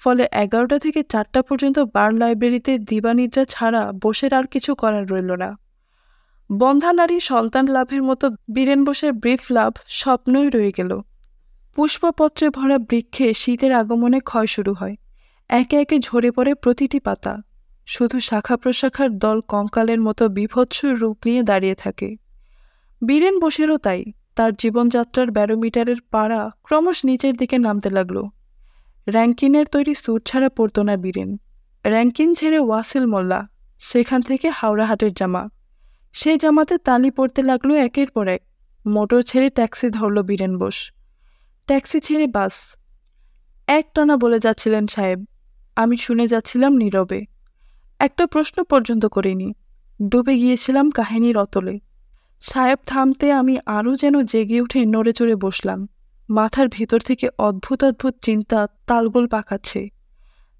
ফলে 11টা থেকে 4টা পর্যন্ত বার লাইব্রেরিতে দিবানিদ্রা ছাড়া বোসের আর কিছু করার রইল না। বন্ধা নারী সন্তান লাভের মতো বীরেন বোসের ব্রিফ লাভ স্বপ্নই রয়ে গেল। পুষ্পপত্রে ভরা বৃক্ষে শীতের আগমনে ক্ষয় শুরু হয়, একে একে ঝরে পড়ে প্রতিটি পাতা। শুধু শাখা প্রশাখার দল কঙ্কালের মতো বিভৎস রূপ নিয়ে দাঁড়িয়ে থাকে। বীরেন বোসেরও তাই। তার জীবনযাত্রার ব্যারোমিটারের পাড়া ক্রমশ নিচের দিকে নামতে লাগল। র্যাঙ্কিনের তৈরি স্যুট ছাড়া পরত না বীরেন। র্যাঙ্কিন ছেড়ে ওয়াসিল মোল্লা, সেখান থেকে হাওড়াহাটের জামা। সেই জামাতে তালি পড়তে লাগলো একের পর এক। মোটর ছেড়ে ট্যাক্সি ধরল বীরেন বোস, ট্যাক্সি ছেড়ে বাস। একটানা বলে যাচ্ছিলেন সাহেব, আমি শুনে যাচ্ছিলাম নীরবে। একটা প্রশ্ন পর্যন্ত করিনি, ডুবে গিয়েছিলাম কাহিনীর অতলে। সাহেব থামতে আমি আরও যেন জেগে উঠে নড়ে চড়ে বসলাম। মাথার ভিতর থেকে অদ্ভুত অদ্ভুত চিন্তা তালগোল পাকাচ্ছে।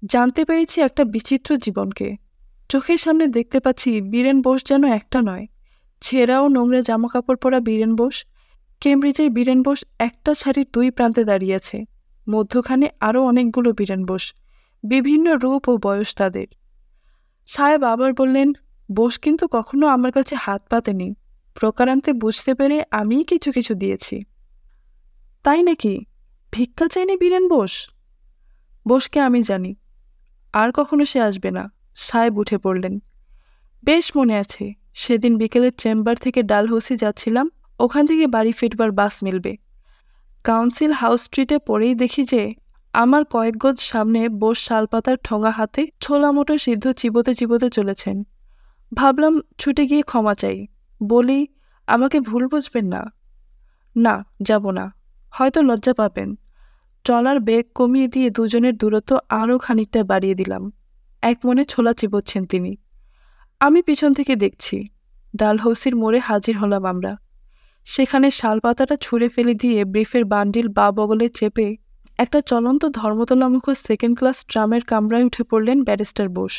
জানতে পেরেছি একটা বিচিত্র জীবনকে। চোখের সামনে দেখতে পাচ্ছি বীরেন বোস যেন একটা নয়, ছেঁড়া ও নোংরা জামাকাপড় পরা বীরেন বোস। কেমব্রিজের বীরেন বোস একটা সারির 2 প্রান্তে দাঁড়িয়েছে, মধ্যখানে আরও অনেকগুলো বীরেন বোস, বিভিন্ন রূপ ও বয়স তাদের। সাহেব আবার বললেন, বোস কিন্তু কখনো আমার কাছে হাত পাতেনি। প্রকারান্তে বুঝতে পেরে আমিই কিছু কিছু দিয়েছি। তাই নাকি? ভিক্ষা চাইনি বীরেন বোস? বোসকে আমি জানি, আর কখনো সে আসবে না। সাহেব উঠে পড়লেন। বেশ মনে আছে, সেদিন বিকেলের চেম্বার থেকে ডালহৌসি যাচ্ছিলাম, ওখান থেকে বাড়ি ফিরবার বাস মিলবে। কাউন্সিল হাউস স্ট্রিটে পড়েই দেখি যে আমার কয়েক গজ সামনে বোস শালপাতার ঠোঙা হাতে ছোলা মোটো সিদ্ধ চিবোতে চিবোতে চলেছেন। ভাবলাম ছুটে গিয়ে ক্ষমা চাই, বলি, আমাকে ভুল বুঝবেন না। না, যাব না, হয়তো লজ্জা পাবেন। চলার বেগ কমিয়ে দিয়ে দুজনের দূরত্ব আরও খানিকটা বাড়িয়ে দিলাম। এক মনে ছোলা চিবোচ্ছেন তিনি, আমি পিছন থেকে দেখছি। ডালহৌসির মোড়ে হাজির হলাম আমরা। সেখানে শালপাতাটা ছুঁড়ে ফেলে দিয়ে ব্রিফের বান্ডিল বা বগলে চেপে একটা চলন্ত ধর্মতলামুখ সেকেন্ড ক্লাস ট্রামের কামরায় উঠে পড়লেন ব্যারিস্টার বোস।